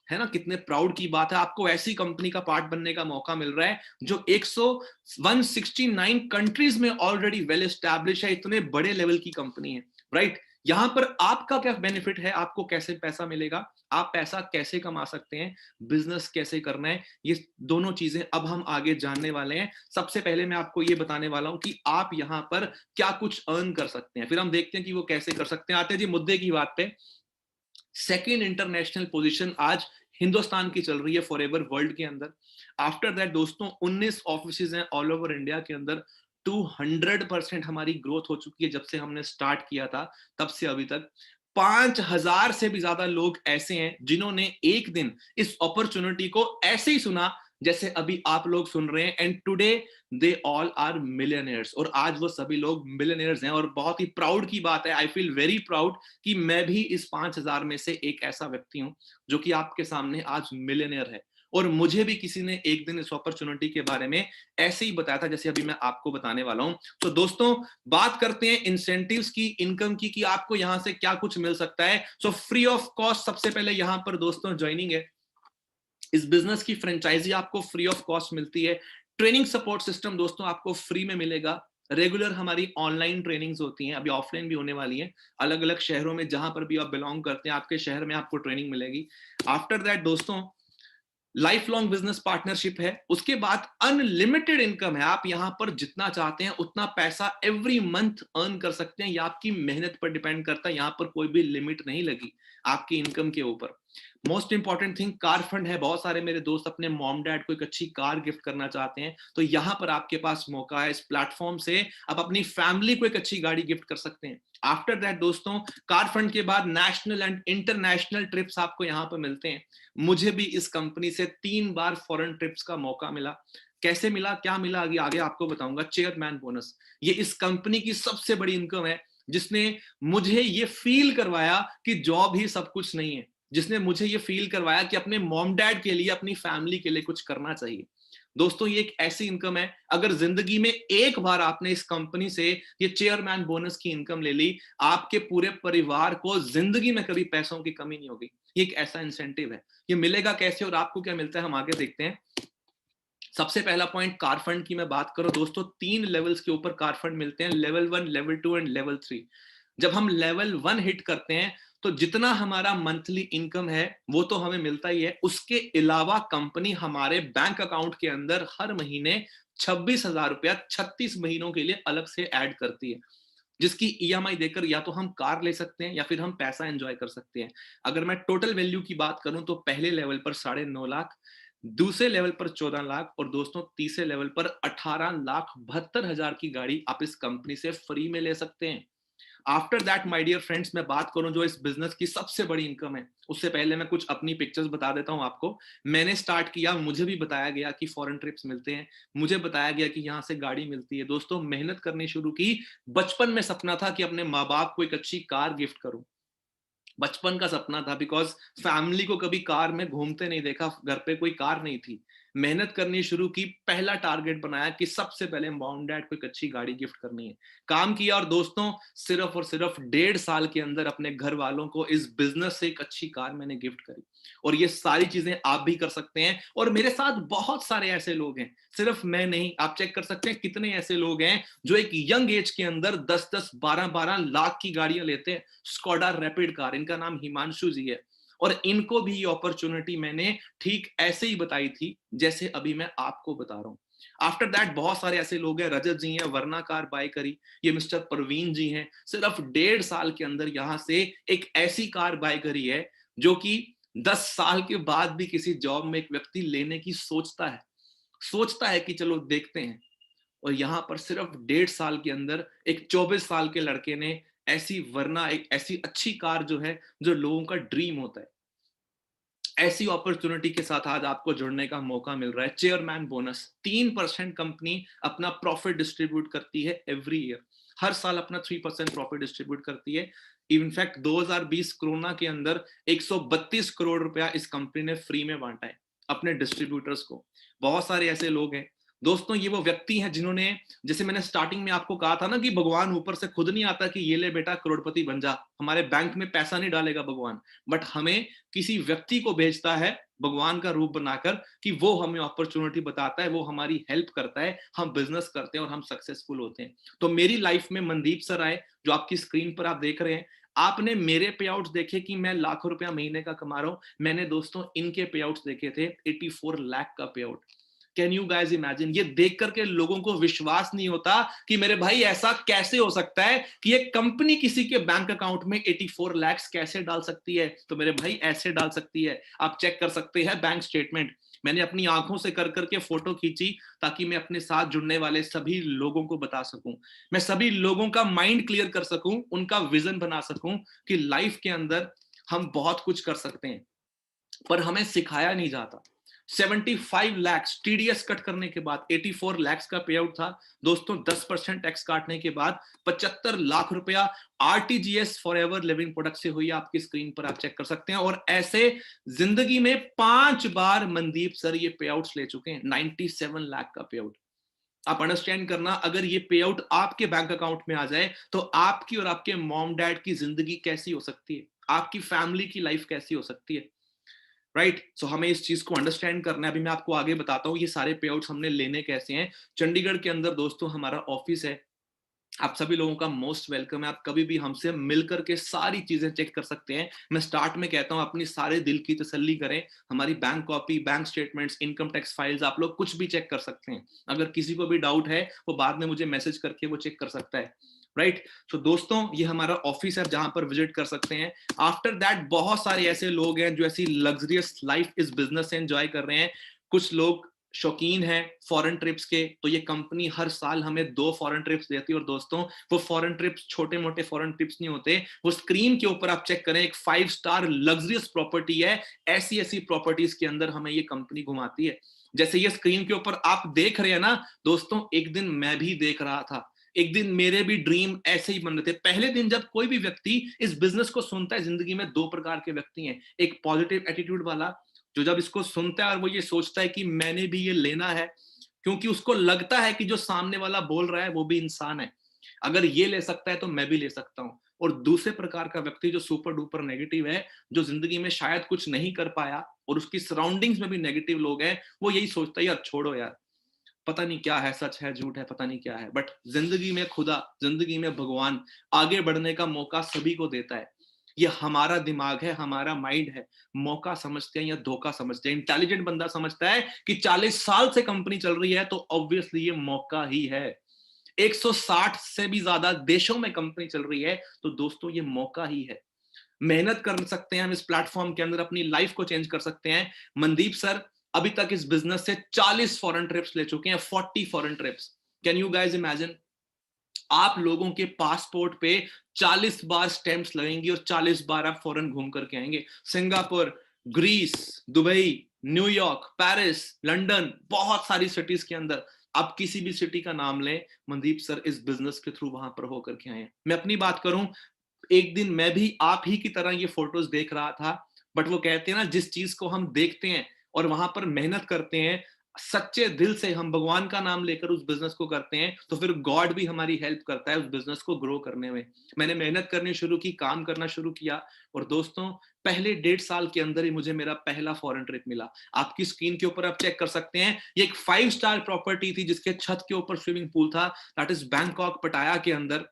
है ना, कितने प्राउड की बात है। आपको ऐसी कंपनी का पार्ट बनने का मौका मिल रहा है जो 169 कंट्रीज में ऑलरेडी वेल एस्टैब्लिश है। इतने बड़े लेवल की कंपनी है, राइट। यहां पर आपका क्या बेनिफिट है, आपको कैसे पैसा मिलेगा, आप पैसा कैसे कमा सकते हैं, बिजनेस कैसे करना है, ये दोनों चीजें अब हम आगे जानने वाले हैं। सबसे पहले मैं आपको ये बताने वाला हूं कि आप यहां पर क्या कुछ अर्न कर सकते हैं, फिर हम देखते हैं कि वो कैसे कर सकते हैं। आते हैं जी मुद्दे की बात पे। सेकेंड इंटरनेशनल पोजीशन आज हिंदुस्तान की चल रही है फॉरएवर वर्ल्ड के अंदर। आफ्टर दैट दोस्तों 19 ऑफिस हैं ऑल ओवर इंडिया के अंदर। 200% हमारी ग्रोथ हो चुकी है जब से हमने स्टार्ट किया था तब से अभी तक। 5,000 से भी ज्यादा लोग ऐसे हैं जिन्होंने एक दिन इस अपॉर्चुनिटी को ऐसे ही सुना जैसे अभी आप लोग सुन रहे हैं, and today they all are millionaires. और आज वो सभी लोग मिलियनेयर्स हैं। और बहुत ही प्राउड की बात है, आई फील वेरी प्राउड कि मैं भी इस 5,000 में से एक ऐसा व्यक्ति हूं जो कि आपके सामने आज मिलियनेयर है। और मुझे भी किसी ने एक दिन इस अपॉर्चुनिटी के बारे में ऐसे ही बताया था जैसे अभी मैं आपको बताने वाला हूं। तो दोस्तों बात करते हैं इंसेंटिव्स की, इनकम की, कि आपको यहां से क्या कुछ मिल सकता है। सो फ्री ऑफ कॉस्ट सबसे पहले यहां पर दोस्तों ज्वाइनिंग है। इस बिजनेस की फ्रेंचाइजी आपको फ्री ऑफ कॉस्ट मिलती है। ट्रेनिंग सपोर्ट सिस्टम दोस्तों आपको फ्री में मिलेगा। रेगुलर हमारी ऑनलाइन ट्रेनिंग्स होती हैं, अभी ऑफलाइन भी होने वाली हैं। अलग अलग शहरों में जहां पर भी आप बिलोंग करते हैं, आपके शहर में आपको ट्रेनिंग मिलेगी। आफ्टर दैट दोस्तों लाइफ लॉन्ग बिजनेस पार्टनरशिप है। उसके बाद अनलिमिटेड इनकम है। आप यहां पर जितना चाहते हैं उतना पैसा एवरी मंथ अर्न कर सकते हैं। ये आपकी मेहनत पर डिपेंड करता है, यहां पर कोई भी लिमिट नहीं लगी आपकी इनकम के ऊपर। Most important thing, car fund है। बहुत सारे मेरे दोस्त अपने मॉम डैड को एक अच्छी कार गिफ्ट करना चाहते हैं, तो यहां पर आपके पास मौका है। इस प्लेटफॉर्म से आप अपनी फैमिली को एक अच्छी गाड़ी गिफ्ट कर सकते हैं। आफ्टर दैट दोस्तों कार फंड के बाद नेशनल एंड इंटरनेशनल ट्रिप्स आपको यहां पर मिलते हैं। मुझे भी इस कंपनी से 3 बार फॉरेन ट्रिप्स का मौका मिला। कैसे मिला, क्या मिला, आगे आगे आपको बताऊंगा। चेयरमैन बोनस, ये इस कंपनी की सबसे बड़ी इनकम है जिसने मुझे ये फील करवाया कि जॉब ही सब कुछ नहीं है, जिसने मुझे ये फील करवाया कि अपने मॉम डैड के लिए, अपनी फैमिली के लिए कुछ करना चाहिए। दोस्तों ये एक ऐसी इनकम है, अगर जिंदगी में एक बार आपने इस कंपनी से ये चेयरमैन बोनस की इनकम ले ली, आपके पूरे परिवार को जिंदगी में कभी पैसों की कमी नहीं होगी। ये एक ऐसा इंसेंटिव है। ये मिलेगा कैसे और आपको क्या मिलता है, हम आगे देखते हैं। सबसे पहला पॉइंट, कार फंड की मैं बात करूं दोस्तों, 3 लेवल्स के ऊपर कार फंड मिलते हैं, लेवल 1, लेवल 2 एंड लेवल 3। जब हम लेवल 1 हिट करते हैं तो जितना हमारा मंथली इनकम है वो तो हमें मिलता ही है, उसके अलावा कंपनी हमारे बैंक अकाउंट के अंदर हर महीने 26,000 रुपया 36 महीनों के लिए अलग से ऐड करती है, जिसकी ईएमआई देकर या तो हम कार ले सकते हैं या फिर हम पैसा एंजॉय कर सकते हैं। अगर मैं टोटल वैल्यू की बात करूं तो पहले लेवल पर 9.5 लाख, दूसरे लेवल पर 14 लाख और दोस्तों तीसरे लेवल पर 18,72,000 की गाड़ी आप इस कंपनी से फ्री में ले सकते हैं। After that my dear friends, मैं बात करूं जो इस बिजनेस की सबसे बड़ी इनकम है, उससे पहले मैं कुछ अपनी पिक्चर्स बता देता हूं आपको। मैंने स्टार्ट किया, मुझे भी बताया गया कि फॉरेन ट्रिप्स मिलते हैं, मुझे बताया गया कि यहां से गाड़ी मिलती है। दोस्तों मेहनत करनी शुरू की। बचपन में सपना था कि अपने माँ बाप को एक अच्छी कार गिफ्ट करूं, बचपन का सपना था, बिकॉज फैमिली को कभी कार में घूमते नहीं देखा, घर पे कोई कार नहीं थी। मेहनत करनी शुरू की, पहला टारगेट बनाया कि सबसे पहले मॉम डैड को एक अच्छी गाड़ी गिफ्ट करनी है। काम किया और दोस्तों सिर्फ और सिर्फ 1.5 साल के अंदर अपने घर वालों को इस बिजनेस से एक अच्छी कार मैंने गिफ्ट करी। और ये सारी चीजें आप भी कर सकते हैं, और मेरे साथ बहुत सारे ऐसे लोग हैं, सिर्फ मैं नहीं, आप चेक कर सकते हैं कितने ऐसे लोग हैं जो एक यंग एज के अंदर 10-10, 12-12 लाख की गाड़ियां लेते हैं। स्कोडा रैपिड कार, इनका नाम हिमांशु जी है, और इनको भी ये अपॉर्चुनिटी मैंने ठीक ऐसे ही बताई थी जैसे अभी मैं आपको बता रहा हूं। आफ्टर दैट बहुत सारे ऐसे लोग हैं, रजत जी हैं, वरना कार बाय करी, ये मिस्टर परवीन जी हैं, सिर्फ 1.5 साल के अंदर यहां से एक ऐसी कार बाय करी है जो कि 10 साल के बाद भी किसी जॉब में एक व्यक्ति लेने की सोचता है कि चलो देखते हैं। और यहां पर सिर्फ 1.5 साल के अंदर एक 24 साल के लड़के ने ऐसी वरना एक ऐसी अच्छी कार जो है, जो लोगों का ड्रीम होता है, ऐसी अपॉर्चुनिटी के साथ आज आपको जुड़ने का मौका मिल रहा है। चेयरमैन बोनस 3% कंपनी अपना प्रॉफिट डिस्ट्रीब्यूट करती है एवरी ईयर, हर साल अपना 3% प्रॉफिट डिस्ट्रीब्यूट करती है। इनफैक्ट 2020 कोरोना के अंदर 132 करोड़ रुपया इस कंपनी ने फ्री में बांटा है अपने डिस्ट्रीब्यूटर्स को। बहुत सारे ऐसे लोग हैं दोस्तों, ये वो व्यक्ति हैं जिन्होंने, जैसे मैंने स्टार्टिंग में आपको कहा था ना कि भगवान ऊपर से खुद नहीं आता कि ये ले बेटा करोड़पति बन जा, हमारे बैंक में पैसा नहीं डालेगा भगवान, बट हमें किसी व्यक्ति को भेजता है भगवान का रूप बनाकर कि वो हमें अपॉर्चुनिटी बताता है, वो हमारी हेल्प करता है, हम बिजनेस करते हैं और हम सक्सेसफुल होते हैं। तो मेरी लाइफ में मनदीप सर आए, जो आपकी स्क्रीन पर आप देख रहे हैं। आपने मेरे पे आउट्स देखे कि मैं लाखों रुपया महीने का कमा रहा हूं, मैंने दोस्तों इनके पे आउट्स देखे थे 84 लाख का पे out. Can you guys imagine? ये देख करके लोगों को विश्वास नहीं होता कि मेरे भाई ऐसा कैसे हो सकता है कि एक कंपनी किसी के बैंक अकाउंट में 84 लाख कैसे डाल सकती है। तो मेरे भाई ऐसे डाल सकती है, आप चेक कर सकते हैं बैंक स्टेटमेंट। मैंने अपनी आंखों से कर करके फोटो खींची ताकि मैं अपने साथ जुड़ने वाले सभी लोगों को बता सकूं, मैं सभी लोगों का माइंड क्लियर कर सकूं, उनका विजन बना सकूं कि लाइफ के अंदर हम बहुत कुछ कर सकते हैं, पर हमें सिखाया नहीं जाता। 75 लाख टीडीएस कट करने के बाद 84 लाख का पे आउट था दोस्तों। 10% टैक्स काटने के बाद 75 लाख रुपया RTGS for ever living product से हुई, आपकी स्क्रीन पर आप चेक कर सकते हैं। और ऐसे जिंदगी में 5 बार मनदीप सर ये पे आउट ले चुके हैं, 97 लाख का पे आउट। आप अंडरस्टैंड करना, अगर ये पे आउट आपके बैंक अकाउंट में आ जाए तो आपकी और आपके मॉम डैड की जिंदगी कैसी हो सकती है, आपकी फैमिली की लाइफ कैसी हो सकती है। राइट, सो हमें इस चीज को अंडरस्टैंड करना है। अभी मैं आपको आगे बताता हूँ ये सारे पे आउट्स हमने लेने कैसे हैं। चंडीगढ़ के अंदर दोस्तों हमारा ऑफिस है, आप सभी लोगों का मोस्ट वेलकम है। आप कभी भी हमसे मिलकर के सारी चीजें चेक कर सकते हैं। मैं स्टार्ट में कहता हूं अपनी सारे दिल की तसल्ली करें, हमारी bank copy, bank statements, income tax files, आप लोग कुछ भी चेक कर सकते हैं। अगर किसी को भी डाउट है वो बाद में मुझे मैसेज करके वो चेक कर सकता है। राइट, सो दोस्तों ये हमारा ऑफिस है जहां पर विजिट कर सकते हैं। आफ्टर दैट बहुत सारे ऐसे लोग हैं जो ऐसी लग्जरियस लाइफ इस बिजनेस से एंजॉय कर रहे हैं। कुछ लोग शौकीन है फॉरेन ट्रिप्स के, तो ये कंपनी हर साल हमें 2 फॉरेन ट्रिप्स देती है। और दोस्तों वो फॉरेन ट्रिप्स छोटे मोटे फॉरेन ट्रिप्स नहीं होते, वो स्क्रीन के ऊपर आप चेक करें, एक 5 स्टार लग्जरियस प्रॉपर्टी है। ऐसी ऐसी प्रॉपर्टीज के अंदर हमें ये कंपनी घुमाती है। जैसे ये स्क्रीन के ऊपर आप देख रहे हैं ना दोस्तों, एक दिन मैं भी देख रहा था, एक दिन मेरे भी ड्रीम ऐसे ही बन रहे थे। पहले दिन जब कोई भी व्यक्ति इस बिजनेस को सुनता है, जिंदगी में 2 प्रकार के व्यक्ति हैं, एक पॉजिटिव एटीट्यूड वाला जो जब इसको सुनता है और वो ये सोचता है कि मैंने भी ये लेना है, क्योंकि उसको लगता है कि जो सामने वाला बोल रहा है वो भी इंसान है, अगर ये ले सकता है तो मैं भी ले सकता हूँ। और दूसरे प्रकार का व्यक्ति जो सुपर डुपर नेगेटिव है, जो जिंदगी में शायद कुछ नहीं कर पाया और उसकी सराउंडिंग्स में भी नेगेटिव लोग हैं, वो यही सोचता है यार छोड़ो यार, पता नहीं क्या है, सच है झूठ है, पता नहीं क्या है। बट जिंदगी में खुदा, जिंदगी में भगवान आगे बढ़ने का मौका सभी को देता है। ये हमारा दिमाग है, हमारा माइंड है, मौका समझते हैं या धोखा समझते हैं। इंटेलिजेंट बंदा समझता है कि 40 साल से कंपनी चल रही है तो ऑब्वियसली ये मौका ही है। 160 से भी ज्यादा देशों में कंपनी चल रही है तो दोस्तों ये मौका ही है। मेहनत कर सकते हैं हम इस प्लेटफॉर्म के अंदर, अपनी लाइफ को चेंज कर सकते हैं। मनदीप सर अभी तक इस बिजनेस से 40 फॉरेन ट्रिप्स ले चुके हैं, 40 foreign trips. Can you guys imagine? आप लोगों के पासपोर्ट पे 40 बार स्टैंप्स लगेंगी और 40 बार आप फॉरेन घूम करके आएंगे। Singapore, Greece, Dubai, New York, Paris, London, बहुत सारी सिटीज के अंदर आप किसी भी सिटी का नाम लें, मनदीप सर इस बिजनेस के थ्रू वहां पर होकर के आए हैं। मैं अपनी बात करूं, एक दिन मैं भी आप ही की तरह ये फोटोज देख रहा था, बट वो कहते हैं ना, जिस चीज को हम देखते हैं और वहां पर मेहनत करते हैं, सच्चे दिल से हम भगवान का नाम लेकर उस बिजनेस को करते हैं, तो फिर गॉड भी हमारी हेल्प करता है उस बिजनेस को ग्रो करने में। मैंने मेहनत करनी शुरू की, काम करना शुरू किया, और दोस्तों पहले 1.5 साल के अंदर ही मुझे मेरा पहला फॉरेन ट्रिप मिला। आपकी स्क्रीन के ऊपर आप चेक कर सकते हैं, ये एक 5 स्टार प्रॉपर्टी थी जिसके छत के ऊपर स्विमिंग पूल था, दैट इज बैंकॉक पटाया के अंदर।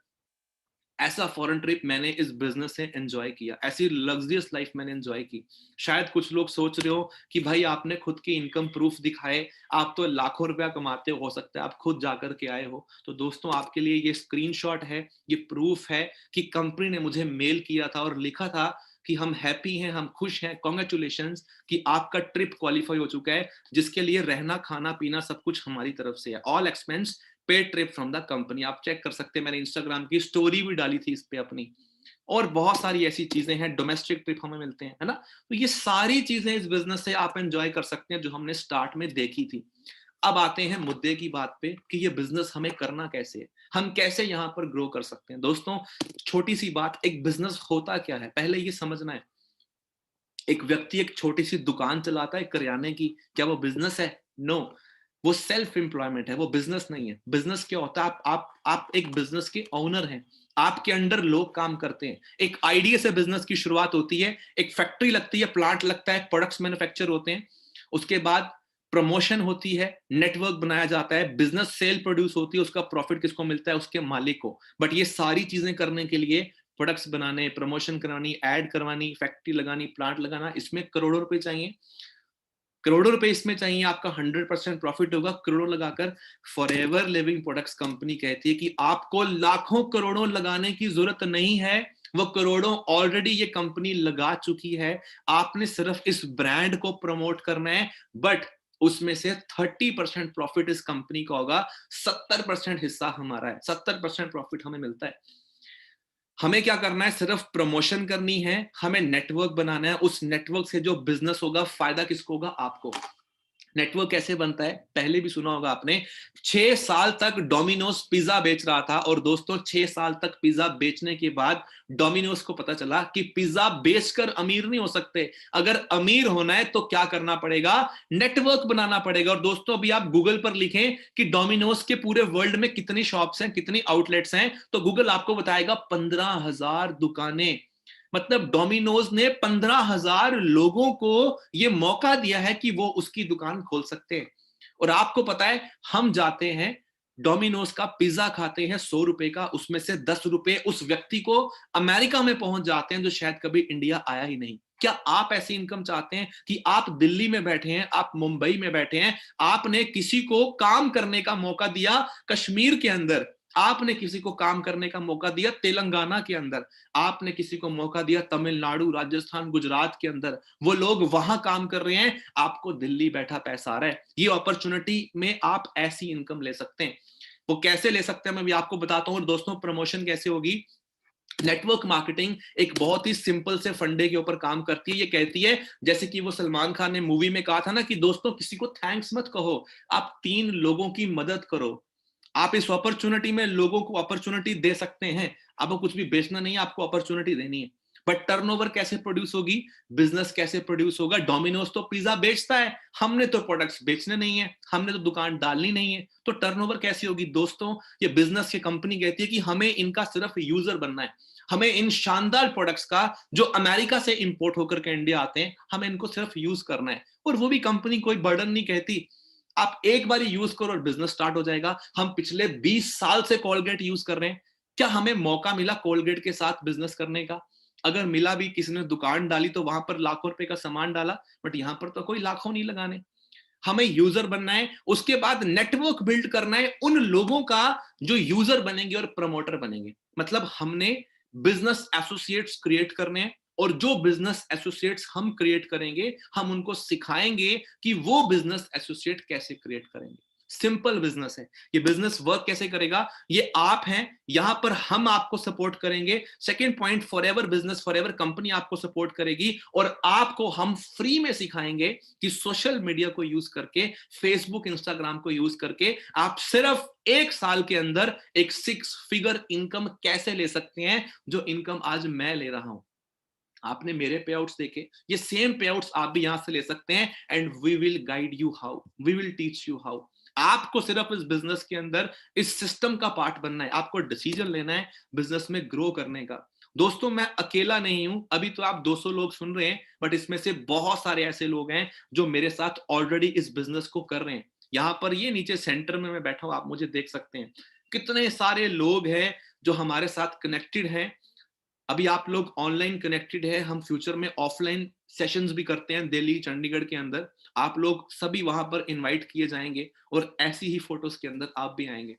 ऐसा फॉरेन ट्रिप मैंने इस बिजनेस से एंजॉय किया, ऐसी लग्जरियस लाइफ मैंने एंजॉय की। शायद कुछ लोग सोच रहे हो कि भाई आपने खुद की इनकम प्रूफ दिखाए, आप तो लाखों रुपया कमाते हो सकता है आप खुद जाकर के आए हो। तो दोस्तों आपके लिए ये स्क्रीनशॉट है, ये प्रूफ है कि कंपनी ने मुझे मेल किया था और लिखा था कि हम हैप्पी हैं, हम खुश हैं, कॉन्ग्रेचुलेशंस कि आपका ट्रिप क्वालिफाई हो चुका है, जिसके लिए रहना खाना पीना सब कुछ हमारी तरफ से है, all expense paid trip from the company. आप चेक कर सकते हैं, मैंने इंस्टाग्राम की स्टोरी भी डाली थी इस पे अपनी। और बहुत सारी ऐसी चीजें हैं, डोमेस्टिक ट्रिप हमें मिलते हैं, है ना। तो ये सारी चीजें इस बिजनेस से आप एंजॉय कर सकते हैं जो हमने स्टार्ट में देखी थी। अब आते हैं मुद्दे की बात पे कि ये बिजनेस हमें करना कैसे है, हम कैसे यहाँ पर ग्रो कर सकते हैं। दोस्तों छोटी सी बात, एक बिजनेस होता क्या है पहले ये समझना है। एक व्यक्ति एक छोटी सी दुकान चलाता है करियाने की, क्या वो बिजनेस है? नो, वो सेल्फ एम्प्लॉयमेंट है, वो बिजनेस नहीं है। बिजनेस क्या होता है? आप एक बिजनेस के ओनर हैं, आपके अंडर लोग काम करते हैं। एक आइडिया से बिजनेस की शुरुआत होती है, एक फैक्ट्री लगती है, प्लांट लगता है, प्रोडक्ट्स मैन्युफैक्चर होते हैं, उसके बाद प्रमोशन होती है, नेटवर्क बनाया जाता है, बिजनेस सेल प्रोड्यूस होती है, उसका प्रॉफिट किसको मिलता है? उसके मालिक को। बट ये सारी चीजें करने के लिए, प्रोडक्ट्स बनाने, प्रमोशन करानी, ऐड करवानी, फैक्ट्री लगानी, प्लांट लगाना, इसमें करोड़ों रुपए चाहिए। करोड़ों रुपए इसमें चाहिए, आपका 100% प्रॉफिट होगा करोड़ों लगाकर। For ever living products company कहती है कि आपको लाखों करोड़ों लगाने की जरूरत नहीं है, वो करोड़ों ऑलरेडी ये कंपनी लगा चुकी है। आपने सिर्फ इस ब्रांड को प्रमोट करना है, बट उसमें से 30% प्रॉफिट इस कंपनी का होगा, 70% हिस्सा हमारा है, 70% प्रॉफिट हमें मिलता है। हमें क्या करना है? सिर्फ प्रमोशन करनी है, हमें नेटवर्क बनाना है, उस नेटवर्क से जो बिजनेस होगा, फायदा किसको होगा? आपको। नेटवर्क कैसे बनता है? पहले भी सुना होगा आपने, 6 साल तक डोमिनोज पिज्जा बेच रहा था, और दोस्तों 6 साल तक पिज्जा बेचने के बाद डोमिनोज को पता चला कि पिज्जा बेचकर अमीर नहीं हो सकते। अगर अमीर होना है तो क्या करना पड़ेगा? नेटवर्क बनाना पड़ेगा। और दोस्तों अभी आप गूगल पर लिखें कि डोमिनोज के पूरे वर्ल्ड में कितनी शॉप्स हैं, कितनी आउटलेट्स हैं, तो गूगल आपको बताएगा 15,000 दुकानें। मतलब डोमिनोज ने 15,000 लोगों को ये मौका दिया है कि वो उसकी दुकान खोल सकते हैं। और आपको पता है, हम जाते हैं डोमिनोज का पिज्जा खाते हैं 100 रुपए का, उसमें से 10 रुपए उस व्यक्ति को अमेरिका में पहुंच जाते हैं जो शायद कभी इंडिया आया ही नहीं। क्या आप ऐसी इनकम चाहते हैं कि आप दिल्ली में बैठे हैं, आप मुंबई में बैठे हैं, आपने किसी को काम करने का मौका दिया कश्मीर के अंदर, आपने किसी को काम करने का मौका दिया तेलंगाना के अंदर, आपने किसी को मौका दिया तमिलनाडु, राजस्थान, गुजरात के अंदर, वो लोग वहां काम कर रहे हैं, आपको दिल्ली बैठा पैसा आ रहा है। ये अपॉर्चुनिटी में आप ऐसी इनकम ले सकते हैं। वो कैसे ले सकते हैं मैं भी आपको बताता हूँ। दोस्तों प्रमोशन कैसे होगी? नेटवर्क मार्केटिंग एक बहुत ही सिंपल से फंडे के ऊपर काम करती है। ये कहती है, जैसे कि वो सलमान खान ने मूवी में कहा था ना कि दोस्तों किसी को थैंक्स मत कहो, आप 3 लोगों की मदद करो। आप इस अपॉर्चुनिटी में लोगों को अपॉर्चुनिटी दे सकते हैं। आपको कुछ भी बेचना नहीं है, आपको अपॉर्चुनिटी देनी है। बट टर्नओवर कैसे प्रोड्यूस होगी, बिजनेस कैसे प्रोड्यूस होगा? डोमिनोज तो पिज्जा बेचता है, हमने तो प्रोडक्ट्स बेचने नहीं है, हमने तो दुकान डालनी नहीं है, तो टर्नओवर कैसी होगी? दोस्तों, ये बिजनेस की कंपनी कहती है कि हमें इनका सिर्फ यूजर बनना है, हमें इन शानदार प्रोडक्ट्स का जो अमेरिका से इंपोर्ट होकर के इंडिया आते हैं, हमें इनको सिर्फ यूज करना है। और वो भी कंपनी कोई बर्डन नहीं कहती, आप एक बार यूज करो और बिजनेस स्टार्ट हो जाएगा। हम पिछले 20 साल से कोलगेट यूज कर रहे हैं, क्या हमें मौका मिला कोलगेट के साथ बिजनेस करने का? अगर मिला भी, किसी ने दुकान डाली तो वहां पर लाखों रुपए का सामान डाला, बट यहां पर तो कोई लाखों नहीं लगाने। हमें यूजर बनना है, उसके बाद नेटवर्क बिल्ड करना है उन लोगों का जो यूजर बनेंगे और प्रमोटर बनेंगे। मतलब हमने बिजनेस एसोसिएट्स क्रिएट करने हैं, और जो बिजनेस एसोसिएट्स हम क्रिएट करेंगे, हम उनको सिखाएंगे कि वो बिजनेस एसोसिएट कैसे क्रिएट करेंगे। सिंपल बिजनेस है। ये बिजनेस वर्क कैसे करेगा? ये आप हैं, यहां पर हम आपको सपोर्ट करेंगे। Second point, forever business, forever company आपको सपोर्ट करेगी, और आपको हम फ्री में सिखाएंगे कि सोशल मीडिया को यूज करके, फेसबुक इंस्टाग्राम को यूज करके आप सिर्फ 1 साल के अंदर एक 6 फिगर इनकम कैसे ले सकते हैं, जो इनकम आज मैं ले रहा हूं। आपने मेरे पे आउट्स देखे, ये सेम पे आउट्स आप भी यहां से ले सकते हैं, and we will guide you how, we will teach you how. आपको सिर्फ इस बिजनेस के अंदर इस सिस्टम का पार्ट बनना है, आपको डिसीजन लेना है बिजनेस में ग्रो करने का। दोस्तों, मैं अकेला नहीं हूं, अभी तो आप 200 लोग सुन रहे हैं, बट इसमें से बहुत सारे ऐसे लोग हैं जो मेरे साथ ऑलरेडी इस बिजनेस को कर रहे हैं। यहां पर ये नीचे सेंटर में मैं बैठा हूं, आप मुझे देख सकते हैं, कितने सारे लोग हैं जो हमारे साथ कनेक्टेड हैं। अभी आप लोग ऑनलाइन कनेक्टेड है, हम फ्यूचर में ऑफलाइन सेशंस भी करते हैं दिल्ली, चंडीगढ़ के अंदर। आप लोग सभी वहां पर इनवाइट किए जाएंगे, और ऐसी ही फोटोज के अंदर आप भी आएंगे।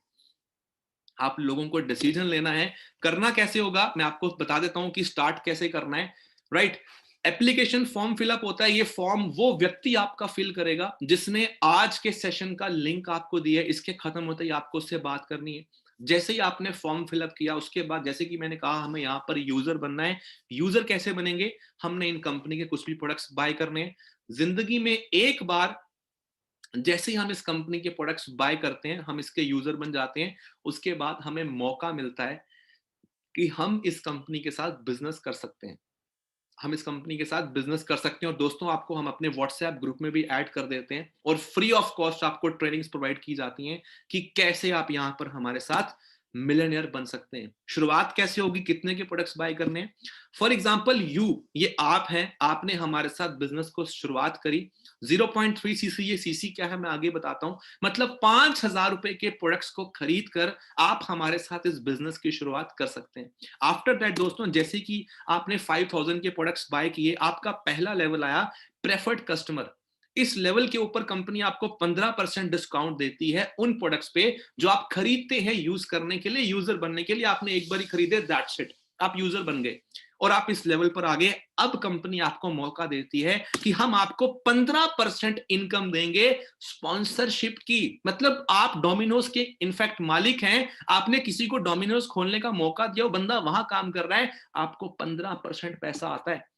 आप लोगों को डिसीजन लेना है। करना कैसे होगा, मैं आपको बता देता हूं कि स्टार्ट कैसे करना है। राइट, एप्लीकेशन फॉर्म फिलअप होता है। ये फॉर्म वो व्यक्ति आपका फिल करेगा जिसने आज के सेशन का लिंक आपको दिया है। इसके खत्म होते ही आपको उससे बात करनी है। जैसे ही आपने फॉर्म फिलअप किया, उसके बाद जैसे कि मैंने कहा, हमें यहाँ पर यूजर बनना है। यूजर कैसे बनेंगे? हमने इन कंपनी के कुछ भी प्रोडक्ट्स बाय करने हैं। जिंदगी में एक बार जैसे ही हम इस कंपनी के प्रोडक्ट्स बाय करते हैं, हम इसके यूजर बन जाते हैं। उसके बाद हमें मौका मिलता है कि हम इस कंपनी के साथ बिजनेस कर सकते हैं, हम इस कंपनी के साथ बिजनेस कर सकते हैं। और दोस्तों, आपको हम अपने व्हाट्सएप ग्रुप में भी ऐड कर देते हैं, और फ्री ऑफ कॉस्ट आपको ट्रेनिंग्स प्रोवाइड की जाती हैं कि कैसे आप यहां पर हमारे साथ मिलियनियर बन सकते हैं। शुरुआत कैसे होगी, कितने के प्रोडक्ट्स बाय करने हैं? फॉर एग्जांपल यू, ये आप हैं, आपने हमारे साथ बिजनेस को शुरुआत करी। 0.3 सीसी, ये सीसी क्या है मैं आगे बताता हूं। मतलब 5,000 रुपए के प्रोडक्ट्स को खरीद कर आप हमारे साथ इस बिजनेस की शुरुआत कर सकते हैं। आफ्टर दैट दोस्तों, जैसे कि आपने 5,000 के प्रोडक्ट्स बाय किए, आपका पहला लेवल आया प्रेफर्ड कस्टमर। इस लेवल के ऊपर कंपनी आपको 15% डिस्काउंट देती है उन प्रोडक्ट्स पे जो आप खरीदते हैं यूज करने के लिए, यूजर बनने के लिए। आपने एक बार ही खरीदे, दैट्स इट, आप यूजर बन गए और आप इस लेवल पर आ गए। अब कंपनी आपको मौका देती है कि हम आपको 15% इनकम देंगे स्पॉन्सरशिप की। मतलब आप डोमिनोज के इनफैक्ट मालिक हैं, आपने किसी को डोमिनोज खोलने का मौका दिया, वो बंदा वहां काम कर रहा है, आपको 15% पैसा आता है।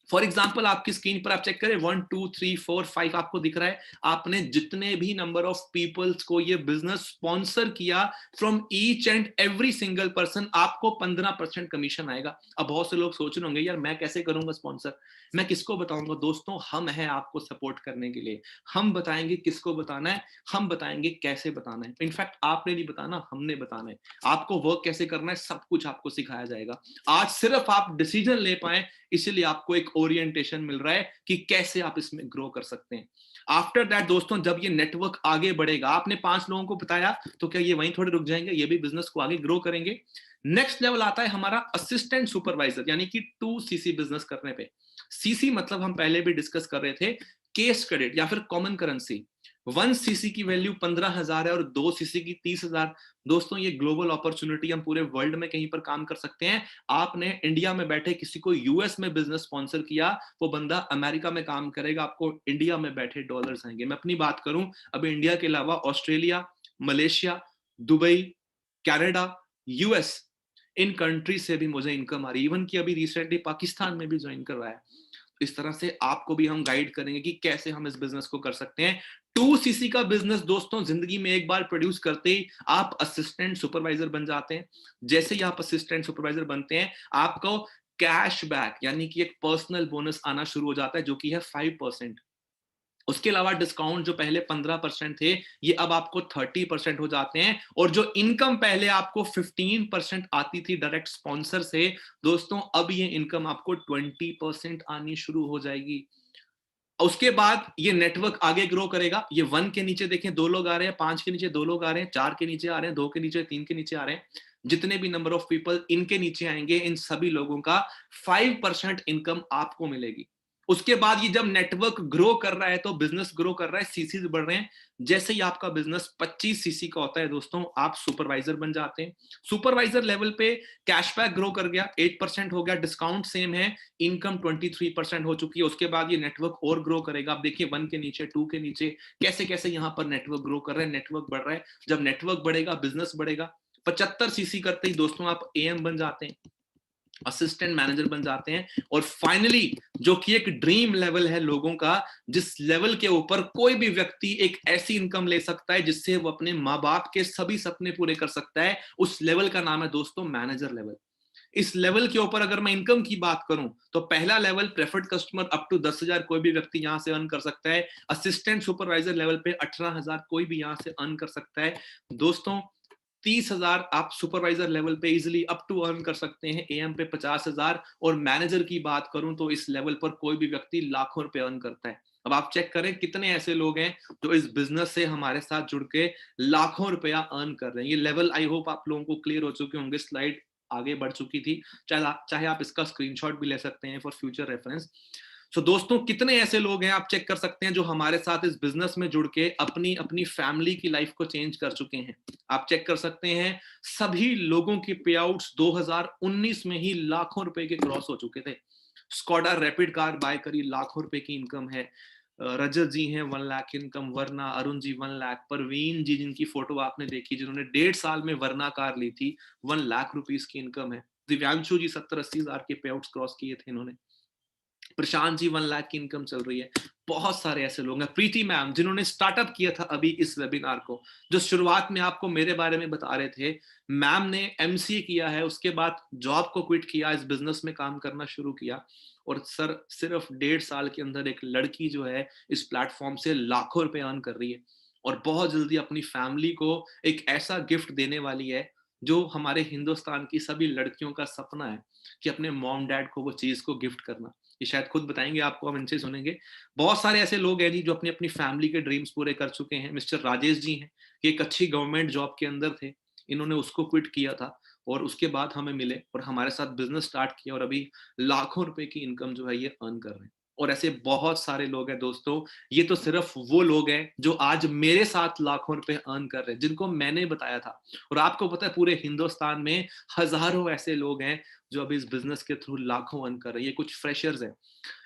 फॉर एग्जाम्पल, आपकी स्क्रीन पर आप चेक करें, 1 2 3 4 5 आपको दिख रहा है। आपने जितने भी नंबर ऑफ पीपल्स को ये बिजनेस स्पॉन्सर किया, from each and every single person, आपको 15% कमीशन आएगा। अब बहुत से लोग सोच रहे होंगे, यार मैं कैसे करूंगा स्पॉन्सर, मैं किसको बताऊंगा? दोस्तों, हम हैं आपको सपोर्ट करने के लिए। हम बताएंगे किसको बताना है, हम बताएंगे कैसे बताना है। इनफैक्ट आपने नहीं बताना, हमने बताना है। आपको वर्क कैसे करना है, सब कुछ आपको सिखाया जाएगा। आज सिर्फ आप डिसीजन ले पाए, इसीलिए आपको एक ओरिएंटेशन मिल रहा है कि कैसे आप इसमें ग्रो कर सकते हैं। आफ्टर दैट दोस्तों, जब ये नेटवर्क आगे बढ़ेगा, आपने 5 लोगों को बताया, तो क्या ये वहीं थोड़े रुक जाएंगे? ये भी बिजनेस को आगे ग्रो करेंगे। नेक्स्ट लेवल आता है हमारा असिस्टेंट सुपरवाइजर, यानी कि 2 सीसी बिजनेस करने पे। सीसी मतलब हम पहले भी डिस्कस कर रहे थे, केस क्रेडिट या फिर कॉमन करेंसी। 1 सीसी की वैल्यू 15,000 है और 2 सीसी की 30,000। दोस्तों, ये ग्लोबल अपॉर्चुनिटी, हम पूरे वर्ल्ड में कहीं पर काम कर सकते हैं। आपने इंडिया में बैठे किसी को यूएस में बिजनेस स्पॉन्सर किया, वो बंदा अमेरिका में काम करेगा, आपको इंडिया में बैठे डॉलर्स आएंगे। मैं अपनी बात करूं, अभी इंडिया के अलावा Australia, Malaysia, Dubai, Canada, US, in country से भी मुझे इनकम आ रही है। इवन कि अभी रिसेंटली पाकिस्तान में भी ज्वाइन करवाया है। इस तरह से आपको भी हम गाइड करेंगे कि कैसे हम इस बिजनेस को कर सकते हैं। 2 सीसी का बिजनेस दोस्तों, जिंदगी में एक बार प्रोड्यूस करते ही आप असिस्टेंट सुपरवाइजर बन जाते हैं। जैसे ही आप असिस्टेंट सुपरवाइजर बनते हैं, आपको कैशबैक यानी कि एक पर्सनल बोनस आना शुरू हो जाता है जो कि है 5%। उसके अलावा डिस्काउंट जो पहले 15% थे, ये अब आपको 30% हो जाते हैं, और जो इनकम पहले आपको 15% आती थी डायरेक्ट स्पॉन्सर से, दोस्तों अब ये इनकम आपको 20% आनी शुरू हो जाएगी। उसके बाद ये नेटवर्क आगे ग्रो करेगा। ये 1 के नीचे देखें 2 लोग आ रहे हैं, 5 के नीचे 2 लोग आ रहे हैं, 4 के नीचे आ रहे हैं, 2 के नीचे, 3 के नीचे आ रहे हैं। जितने भी नंबर ऑफ पीपल इनके नीचे आएंगे, इन सभी लोगों का 5% इनकम आपको मिलेगी। उसके बाद ये जब नेटवर्क ग्रो कर रहा है तो बिजनेस ग्रो कर रहा है, सीसीज बढ़ रहे हैं। जैसे ही आपका बिजनेस 25 सीसी का होता है दोस्तों, आप सुपरवाइजर बन जाते हैं। सुपरवाइजर लेवल पे कैशबैक ग्रो कर गया, 8% हो गया, डिस्काउंट सेम है, इनकम 23% हो चुकी है। उसके बाद ये नेटवर्क और ग्रो करेगा। आप देखिए 1 के नीचे, 2 के नीचे, कैसे कैसे यहाँ पर नेटवर्क ग्रो कर रहे हैं, नेटवर्क बढ़ रहा है। जब नेटवर्क बढ़ेगा, बिजनेस बढ़ेगा। 75 सीसी करते ही दोस्तों आप एएम बन जाते हैं, असिस्टेंट मैनेजर बन जाते हैं, और फाइनली जो कि एक ड्रीम लेवल है लोगों का, जिस लेवल के ऊपर कोई भी व्यक्ति एक ऐसी इनकम ले सकता है जिससे वो अपने माँ बाप के सभी सपने पूरे कर सकता है, उस लेवल का नाम है दोस्तों मैनेजर लेवल। इस लेवल के ऊपर अगर मैं इनकम की बात करूं तो पहला level preferred customer up to 10,000 कोई भी व्यक्ति यहां से अर्न कर सकता है। असिस्टेंट सुपरवाइजर लेवल पे 18,000 कोई भी यहां से अर्न कर सकता है। दोस्तों 30,000 आप सुपरवाइजर लेवल पे इजिली अप टू अर्न कर सकते हैं, एएम पे 50,000, और मैनेजर की बात करूं तो इस लेवल पर कोई भी व्यक्ति लाखों रुपए अर्न करता है। अब आप चेक करें कितने ऐसे लोग हैं जो इस बिजनेस से हमारे साथ जुड़ के लाखों रुपया अर्न कर रहे हैं। ये लेवल आई होप आप लोगों को क्लियर हो चुके होंगे, स्लाइड आगे बढ़ चुकी थी, चाहे आप इसका स्क्रीनशॉट भी ले सकते हैं फॉर फ्यूचर रेफरेंस। सो दोस्तों कितने ऐसे लोग हैं आप चेक कर सकते हैं जो हमारे साथ इस बिजनेस में जुड़ के अपनी अपनी फैमिली की लाइफ को चेंज कर चुके हैं। आप चेक कर सकते हैं सभी लोगों की पे आउट्स 2019 में ही लाखों रुपए के क्रॉस हो चुके थे। स्कॉडा रैपिड कार बाय करी, लाखों रुपए की इनकम है। रजत जी हैं 1 लाख इनकम, वरना अरुण जी 1 लाख, परवीन जी जिनकी फोटो आपने देखी जिन्होंने 1.5 साल में वरना कार ली थी, 1 लाख रुपीज की इनकम है। दिव्यांशु जी 70-80 हजार के पे आउट्स क्रॉस किए थे इन्होंने। प्रशांत जी 1 लाख की इनकम चल रही है। बहुत सारे ऐसे लोग हैं। प्रीति मैम जिन्होंने स्टार्टअप किया था अभी इस वेबिनार को, जो शुरुआत में आपको मेरे बारे में बता रहे थे, मैम ने एमसीए किया है, उसके बाद जॉब को क्विट किया, इस बिजनेस में काम करना शुरू किया, और सर सिर्फ 1.5 साल के अंदर एक लड़की जो है इस प्लेटफॉर्म से लाखों रुपए अर्न कर रही है, और बहुत जल्दी अपनी फैमिली को एक ऐसा गिफ्ट देने वाली है जो हमारे हिंदुस्तान की सभी लड़कियों का सपना है कि अपने मॉम डैड को वो चीज को गिफ्ट करना। ये शायद खुद बताएंगे आपको, हम इनसे सुनेंगे। बहुत सारे ऐसे लोग हैं जी जो अपनी अपनी फैमिली के ड्रीम्स पूरे कर चुके हैं। मिस्टर राजेश जी हैं, ये एक अच्छी गवर्नमेंट जॉब के अंदर थे, इन्होंने उसको क्विट किया था और उसके बाद हमें मिले और हमारे साथ बिजनेस स्टार्ट किया, और अभी लाखों रुपए की इनकम जो है ये अर्न कर रहे हैं। और ऐसे बहुत सारे लोग हैं दोस्तों, ये तो सिर्फ वो लोग हैं जो आज मेरे साथ लाखों रुपए अर्न कर रहे हैं, जिनको मैंने बताया था। और आपको पता है पूरे हिंदुस्तान में हजारों ऐसे लोग हैं जो अभी इस बिजनेस के थ्रू लाखों अर्न कर रहे हैं। ये कुछ फ्रेशर्स हैं।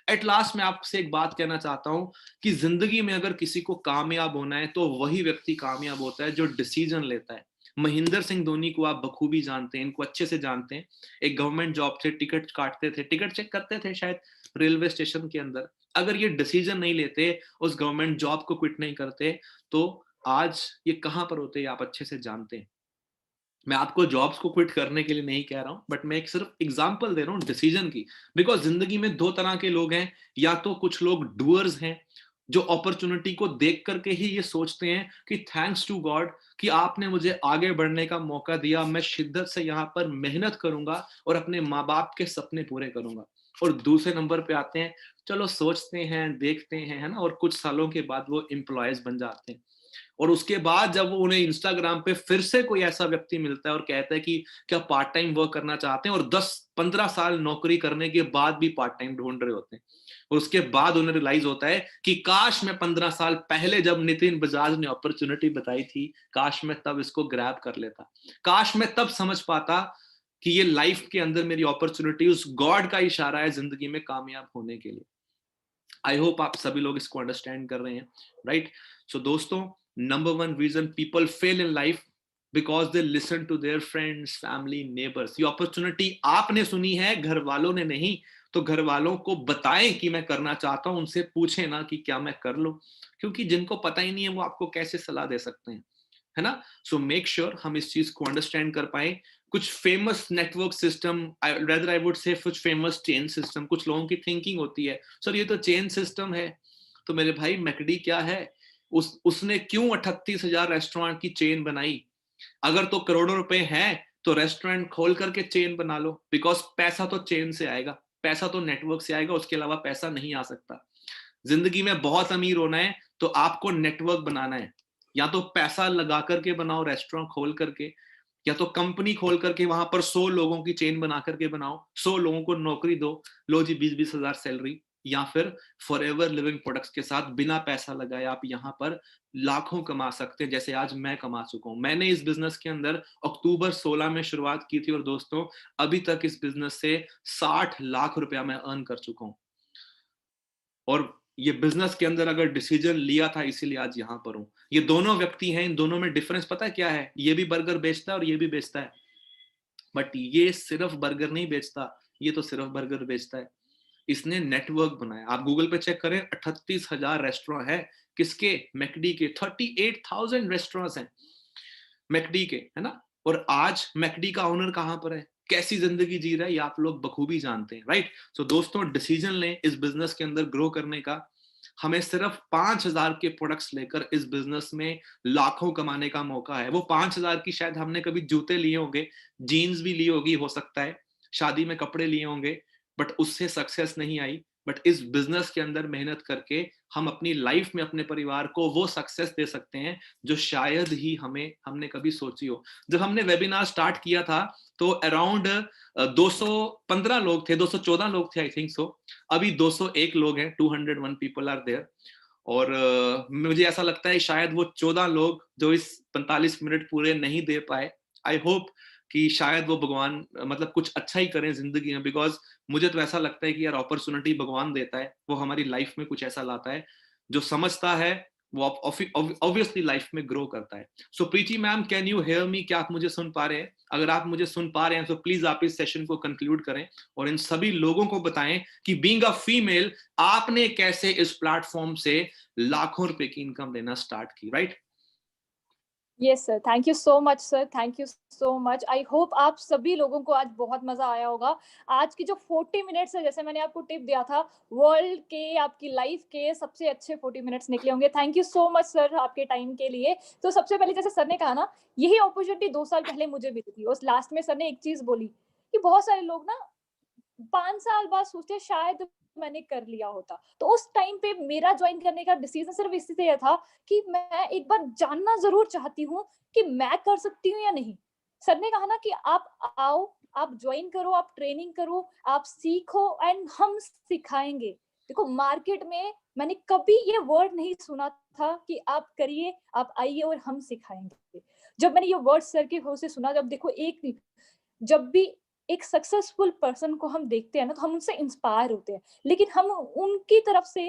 एट लास्ट मैं आपसे एक बात कहना चाहता हूं कि जिंदगी में अगर किसी को कामयाब होना है तो वही व्यक्ति कामयाब होता है जो डिसीजन लेता है। महेंद्र सिंह धोनी को आप बखूबी जानते हैं, इनको अच्छे से जानते हैं। एक गवर्नमेंट जॉब थे, टिकट काटते थे, टिकट चेक करते थे शायद रेलवे स्टेशन के अंदर। अगर ये डिसीजन नहीं लेते, उस गवर्नमेंट जॉब को क्विट नहीं करते, तो आज ये कहां पर होते आप अच्छे से जानते हैं। मैं आपको जॉब्स को क्विट करने के लिए नहीं कह रहा हूं, बट मैं एक सिर्फ एग्जांपल दे रहा हूं डिसीजन की। बिकॉज जिंदगी में दो तरह के लोग हैं, या तो कुछ लोग डूअर्स हैं जो अपॉर्चुनिटी को देख करके ही ये सोचते हैं कि थैंक्स टू गॉड कि आपने मुझे आगे बढ़ने का मौका दिया, मैं शिद्दत से यहाँ पर मेहनत करूंगा और अपने माँ बाप के सपने पूरे करूंगा। और दूसरे नंबर पे आते हैं, चलो सोचते हैं, देखते हैं, है ना, और कुछ सालों के बाद वो एम्प्लॉयज बन जाते हैं। और उसके बाद जब वो उन्हें इंस्टाग्राम पे फिर से कोई ऐसा व्यक्ति मिलता है और कहता है कि क्या पार्ट टाइम वर्क करना चाहते हैं, और 10-15 साल नौकरी करने के बाद भी पार्ट टाइम ढूंढ रहे होते हैं, और उसके बाद उन्हें रियलाइज होता है कि काश मैं 15 साल पहले जब नितिन बजाज ने अपॉर्चुनिटी बताई थी, काश मैं तब इसको ग्रैब कर लेता, काश मैं तब समझ पाता कि ये लाइफ के अंदर मेरी अपॉर्चुनिटी उस गॉड का इशारा है जिंदगी में कामयाब होने के लिए। आई होप आप सभी लोग इसको अंडरस्टैंड कर रहे हैं, राइट। सो दोस्तों, number one reason people fail in life because they listen to their friends, family, neighbours. ये अपॉर्चुनिटी आपने सुनी है, घर वालों ने नहीं। तो घर वालों को बताएं कि मैं करना चाहता हूं, उनसे पूछें ना कि क्या मैं कर लूं, क्योंकि जिनको पता ही नहीं है वो आपको कैसे सलाह दे सकते हैं, है ना। सो मेक श्योर हम इस चीज को अंडरस्टैंड कर पाए। कुछ famous network system, rather I would say कुछ फेमस चेन सिस्टम। कुछ लोगों की थिंकिंग होती है, सर ये तो चेन सिस्टम है। तो मेरे भाई मैकडी क्या है? उसने क्यों 38,000 रेस्टोरेंट की चेन बनाई? अगर तो करोड़ों रुपए हैं तो रेस्टोरेंट खोल करके चेन बना लो, बिकॉज पैसा तो चेन से आएगा, पैसा तो नेटवर्क से आएगा, उसके अलावा पैसा नहीं आ सकता। जिंदगी में बहुत अमीर होना है तो आपको नेटवर्क बनाना है। या तो पैसा लगा करके बनाओ रेस्टोरेंट खोल करके, या तो कंपनी खोल करके वहां पर 100 लोगों की चेन बना करके बनाओ, 100 लोगों को नौकरी दो, लो जी 20-20 हजार सैलरी। या फिर फॉर एवर लिविंग प्रोडक्ट्स के साथ बिना पैसा लगाए आप यहाँ पर लाखों कमा सकते हैं, जैसे आज मैं कमा चुका हूं। मैंने इस बिजनेस के अंदर अक्टूबर 16 में शुरुआत की थी और दोस्तों अभी तक इस बिजनेस से 60 लाख रुपया मैं अर्न कर चुका हूं। और ये बिजनेस के अंदर अगर डिसीजन लिया था, इसीलिए आज यहां पर हूं। ये दोनों व्यक्ति हैं, इन दोनों में डिफरेंस पता है क्या है? ये भी बर्गर बेचता है और ये भी बेचता है, बट ये सिर्फ बर्गर नहीं बेचता, ये तो सिर्फ बर्गर बेचता है, इसने नेटवर्क बनाया। आप गूगल पे चेक करें, 38,000 रेस्टोरेंट है। किसके? मैकडी के। 38,000 रेस्टोरेंट्स हैं मैकडी के, है ना? और आज मैकडी का ओनर कहां पर है, कैसी जिंदगी जी रहा है, ये आप लोग बखूबी जानते हैं, राइट? सो दोस्तों डिसीजन लें इस बिजनेस के अंदर ग्रो करने का। हमें सिर्फ 5,000 के प्रोडक्ट्स लेकर इस बिजनेस में लाखों कमाने का मौका है। वो 5,000 की शायद हमने कभी जूते लिए होंगे, जीन्स भी ली होगी, हो सकता है शादी में कपड़े लिए होंगे, बट उससे सक्सेस नहीं आई। बट इस बिजनेस के अंदर मेहनत करके हम अपनी लाइफ में अपने परिवार को वो सक्सेस दे सकते हैं जो शायद ही हमने कभी सोची हो। जब हमने वेबिनार स्टार्ट किया था तो अराउंड 215 लोग थे, 214 लोग थे आई थिंक सो। अभी 201 लोग हैं, 201 पीपल आर देयर। और मुझे ऐसा लगता है शायद वो 14 लोग जो इस 45 मिनट पूरे नहीं दे पाए, आई होप कि शायद वो भगवान मतलब कुछ अच्छा ही करें जिंदगी में। बिकॉज मुझे तो ऐसा लगता है कि यार अपॉर्चुनिटी भगवान देता है, वो हमारी लाइफ में कुछ ऐसा लाता है, जो समझता है वो ऑब्वियसली लाइफ में ग्रो करता है। So Preeti ma'am, can you hear me? क्या आप मुझे सुन पा रहे हैं? अगर आप मुझे सुन पा रहे हैं तो प्लीज आप इस सेशन को कंक्लूड करें और इन सभी लोगों को बताएं कि बीइंग अ फीमेल आपने कैसे इस प्लेटफॉर्म से लाखों रुपए की इनकम लेना स्टार्ट की, right? Yes sir, thank you so much sir, thank you so much. I hope आप सभी लोगों को आज बहुत मजा आया होगा। आज की जो 40 मिनट्स है, जैसे मैंने आपको टिप दिया था, वर्ल्ड के आपकी लाइफ के सबसे अच्छे 40 मिनट्स निकले होंगे। Thank you so much sir आपके टाइम के लिए। तो सबसे पहले जैसे सर ने कहा ना, यही अपॉर्चुनिटी 2 साल पहले मुझे मिली थी। उस लास्ट में सर ने एक चीज बोली कि बहुत सारे लोग ना 5 साल बाद सोचते शायद मैंने कर लिया होता। तो उस टाइम पे मेरा ज्वाइन करने का डिसीजन सिर्फ इसलिए था कि मैं एक बार जानना जरूर चाहती हूँ कि मैं कर सकती हूँ या नहीं। सर ने कहा ना कि आप आओ, आप ज्वाइन करो, आप ट्रेनिंग करो, आप सीखो एंड हम सिखाएंगे। देखो मार्केट में मैंने कभी ये वर्ड नहीं सुना था कि आप करिए, आप आइए और हम सिखाएंगे। जब मैंने ये वर्ड सर के हो से सुना, जब देखो एक जब भी एक सक्सेसफुल पर्सन को हम देखते हैं ना, तो हम उनसे इंस्पायर होते हैं, लेकिन हम उनकी तरफ से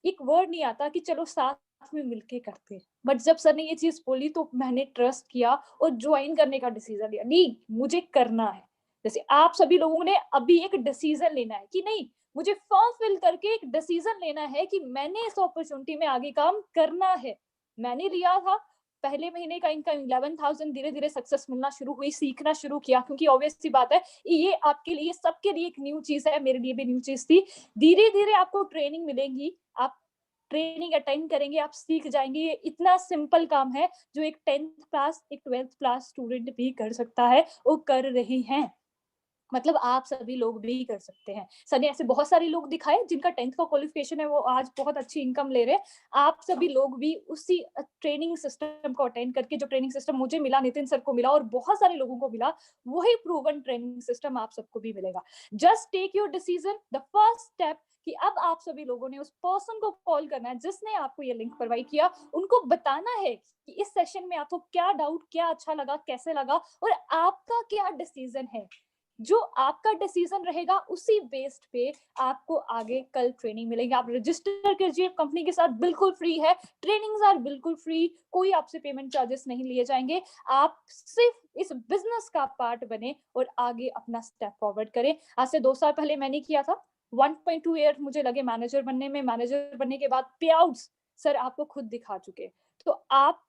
एक वर्ड नहीं आता कि चलो साथ में मिलके करते हैं। बट जब सर ने ये चीज बोली तो मैंने ट्रस्ट किया और ज्वाइन करने का डिसीजन लिया। नहीं, मुझे करना है। जैसे आप सभी लोगों ने अभी एक डिसीजन लेना है कि नहीं, मुझे फॉर्म फिल करके एक डिसीजन लेना है कि मैंने इस अपॉर्चुनिटी में आगे काम करना है। मैंने लिया था। पहले महीने का इनकम 11,000, धीरे धीरे सक्सेस मिलना शुरू हुई, सीखना शुरू किया, क्योंकि ऑब्वियस सी बात है ये आपके लिए, सबके लिए एक न्यू चीज है, मेरे लिए भी न्यू चीज थी। धीरे धीरे आपको ट्रेनिंग मिलेंगी, आप ट्रेनिंग अटेंड करेंगे, आप सीख जाएंगे। ये इतना सिंपल काम है जो एक 10th क्लास, एक 12th क्लास स्टूडेंट भी कर सकता है, वो कर रहे हैं। मतलब आप सभी लोग भी कर सकते हैं। सर ने ऐसे बहुत सारे लोग दिखाए जिनका 10th का क्वालिफिकेशन है, वो आज बहुत अच्छी इनकम ले रहे हैं। आप सभी लोग भी उसी ट्रेनिंग सिस्टम को अटेंड करके, जो ट्रेनिंग सिस्टम मुझे मिला, नितिन सर को मिला और बहुत सारे लोगों को मिला, वही प्रूवन ट्रेनिंग सिस्टम आप सबको भी मिलेगा। Just take your decision, the first step, कि अब आप सभी लोगों ने उस पर्सन को कॉल करना है जिसने आपको ये लिंक प्रोवाइड किया। उनको बताना है कि इस सेशन में आपको क्या डाउट, क्या अच्छा लगा, कैसे लगा, और आपका क्या डिसीजन है। जो आपका डिसीजन रहेगा उसी बेस्ड पे आपको आगे कल ट्रेनिंग मिलेगी। आप रजिस्टर कीजिए कंपनी के साथ, बिल्कुल फ्री है। ट्रेनिंग्स आर बिल्कुल फ्री, कोई आपसे पेमेंट चार्जेस नहीं लिए जाएंगे। आप सिर्फ इस बिजनेस का पार्ट बने और आगे अपना स्टेप फॉरवर्ड करें। आज से 2 साल पहले मैंने किया था। 1.2 ईयर मुझे लगे मैनेजर बनने में। मैनेजर बनने के बाद पे आउट्स सर आपको खुद दिखा चुके। तो आप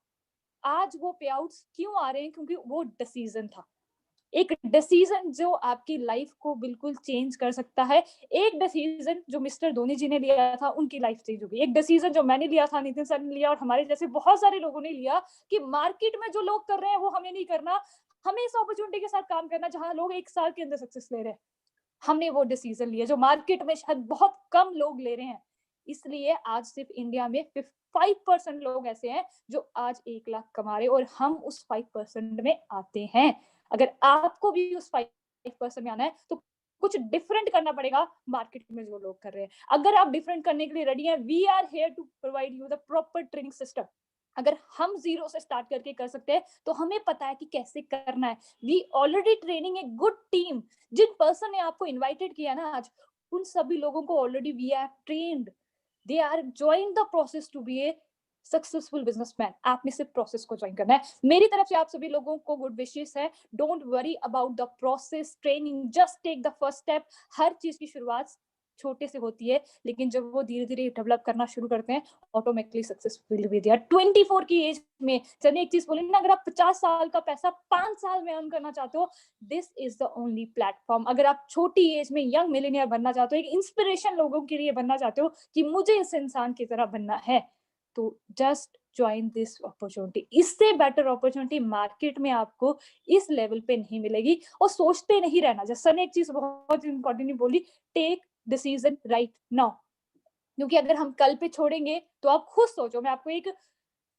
आज वो पे आउट्स क्यों आ रहे हैं? क्योंकि वो डिसीजन था। एक डिसीजन जो आपकी लाइफ को बिल्कुल चेंज कर सकता है। एक डिसीजन जो मिस्टर धोनी जी ने लिया था, उनकी लाइफ चेंज होगी। एक डिसीजन जो मैंने लिया था, नितिन सर ने लिया और हमारे जैसे बहुत सारे लोगों ने लिया कि मार्केट में जो लोग कर रहे हैं वो हमें नहीं करना, हमें इस अपॉर्चुनिटी के साथ काम करना जहां लोग 1 साल के अंदर सक्सेस ले रहे हैं। हमने वो डिसीजन लिया जो मार्केट में शायद बहुत कम लोग ले रहे हैं। इसलिए आज सिर्फ इंडिया में 5% लोग ऐसे हैं जो आज 1 लाख कमा रहे, और हम उस 5% में आते हैं। अगर आपको भी उस 5% में आना है तो कुछ डिफरेंट करना पड़ेगा मार्केट में जो लोग कर रहे हैं। अगर आप डिफरेंट करने के लिए रेडी हैं, we are here to provide you the proper training system. अगर हम जीरो से स्टार्ट करके कर सकते हैं तो हमें पता है कि कैसे करना है। We already training a good team. जिन पर्सन ने आपको इनवाइटेड किया ना आज, उन सभी लोगों को already we are trained, they are join the process to be a successful businessman. आपने सिर्फ प्रोसेस को ज्वाइन करना है। मेरी तरफ से आप सभी लोगों को गुड विशेस है। Don't worry about the process, training, just take the first step. हर चीज की शुरुआत छोटे से होती है, लेकिन जब वो धीरे धीरे डेवलप करना शुरू करते हैं, ऑटोमेटिकली सक्सेसफुल विद देयर 24 की एज में। चलिए एक चीज बोलेंगे ना, अगर आप 50 साल का पैसा 5 साल में अर्न करना चाहते हो, this is the only platform. अगर आप छोटी एज में यंग मिलेनियर बनना चाहते हो, एक इंस्पिरेशन लोगों के लिए बनना चाहते हो कि मुझे इस इंसान की तरह बनना है, तो जस्ट ज्वाइन दिस अपॉर्चुनिटी। इससे बेटर अपॉर्चुनिटी मार्केट में आपको इस लेवल पे नहीं मिलेगी। और सोचते नहीं रहना, जैसे सर ने एक चीज बहुत इंपॉर्टेंट बोली, टेक डिसीजन राइट नाउ। क्योंकि अगर हम कल पे छोड़ेंगे तो आप खुद सोचो, मैं आपको एक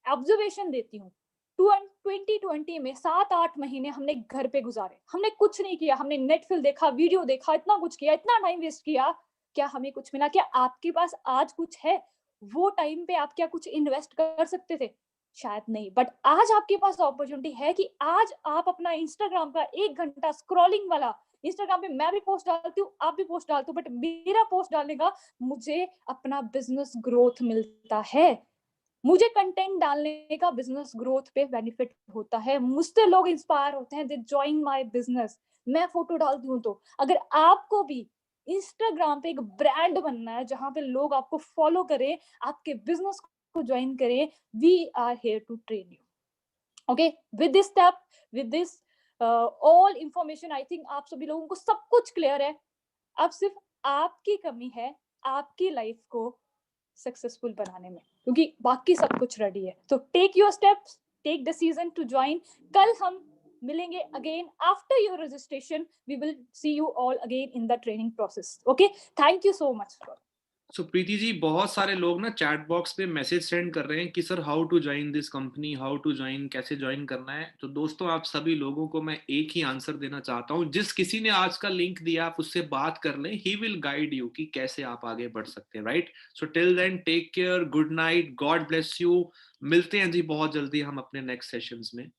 ऑब्जर्वेशन देती हूँ। 2020 में 7-8 महीने हमने घर पे गुजारे, हमने कुछ नहीं किया, हमने नेटफ्लिक्स देखा, वीडियो देखा, इतना कुछ किया, इतना टाइम वेस्ट किया, क्या हमें कुछ मिला? क्या आपके पास आज कुछ है? वो टाइम पे आप क्या कुछ इन्वेस्ट कर सकते थे? शायद नहीं। बट आज आपके पास अपॉर्चुनिटी है कि आज आप अपना इंस्टाग्राम का 1 घंटा स्क्रॉलिंग वाला, इंस्टाग्राम पे मैं भी पोस्ट डालती हूँ, आप भी पोस्ट डालते हो, बट मेरा पोस्ट डालने का मुझे अपना बिजनेस ग्रोथ मिलता है, मुझे कंटेंट डालने का बिजनेस ग्रोथ पे बेनिफिट होता है, मुझसे लोग इंस्पायर होते हैं, दे जॉइन माय बिजनेस। मैं फोटो डालती हूँ तो अगर आपको भी इंस्टाग्राम पे एक ब्रांड बनना है जहां पे लोग आपको फॉलो करें, आपके बिजनेस को ज्वाइन करें, we are here to train you. Okay, with this step, with this all information, I think आप सभी लोगों को सब कुछ क्लियर है। अब सिर्फ आपकी कमी है आपकी लाइफ को सक्सेसफुल बनाने में, क्योंकि बाकी सब कुछ रेडी है। तो take your steps, take decision to join. कल हम मिलेंगे again after your registration. We will see you all again in the training process. Okay, thank you so much. So Preeti ji, बहुत सारे लोग ना चैट बॉक्स पे मैसेज सेंड कर रहे हैं कि sir how to join this company, how to join, कैसे ज्वाइन करना है। तो दोस्तों, आप सभी लोगों को मैं एक ही आंसर देना चाहता हूँ, जिस किसी ने आज का लिंक दिया आप उससे बात कर लें, ही विल गाइड यू कि कैसे आप आगे बढ़ सकते हैं, right. So till then, take care, good night, God bless you. मिलते हैं जी बहुत जल्दी हम अपने नेक्स्ट सेशंस में।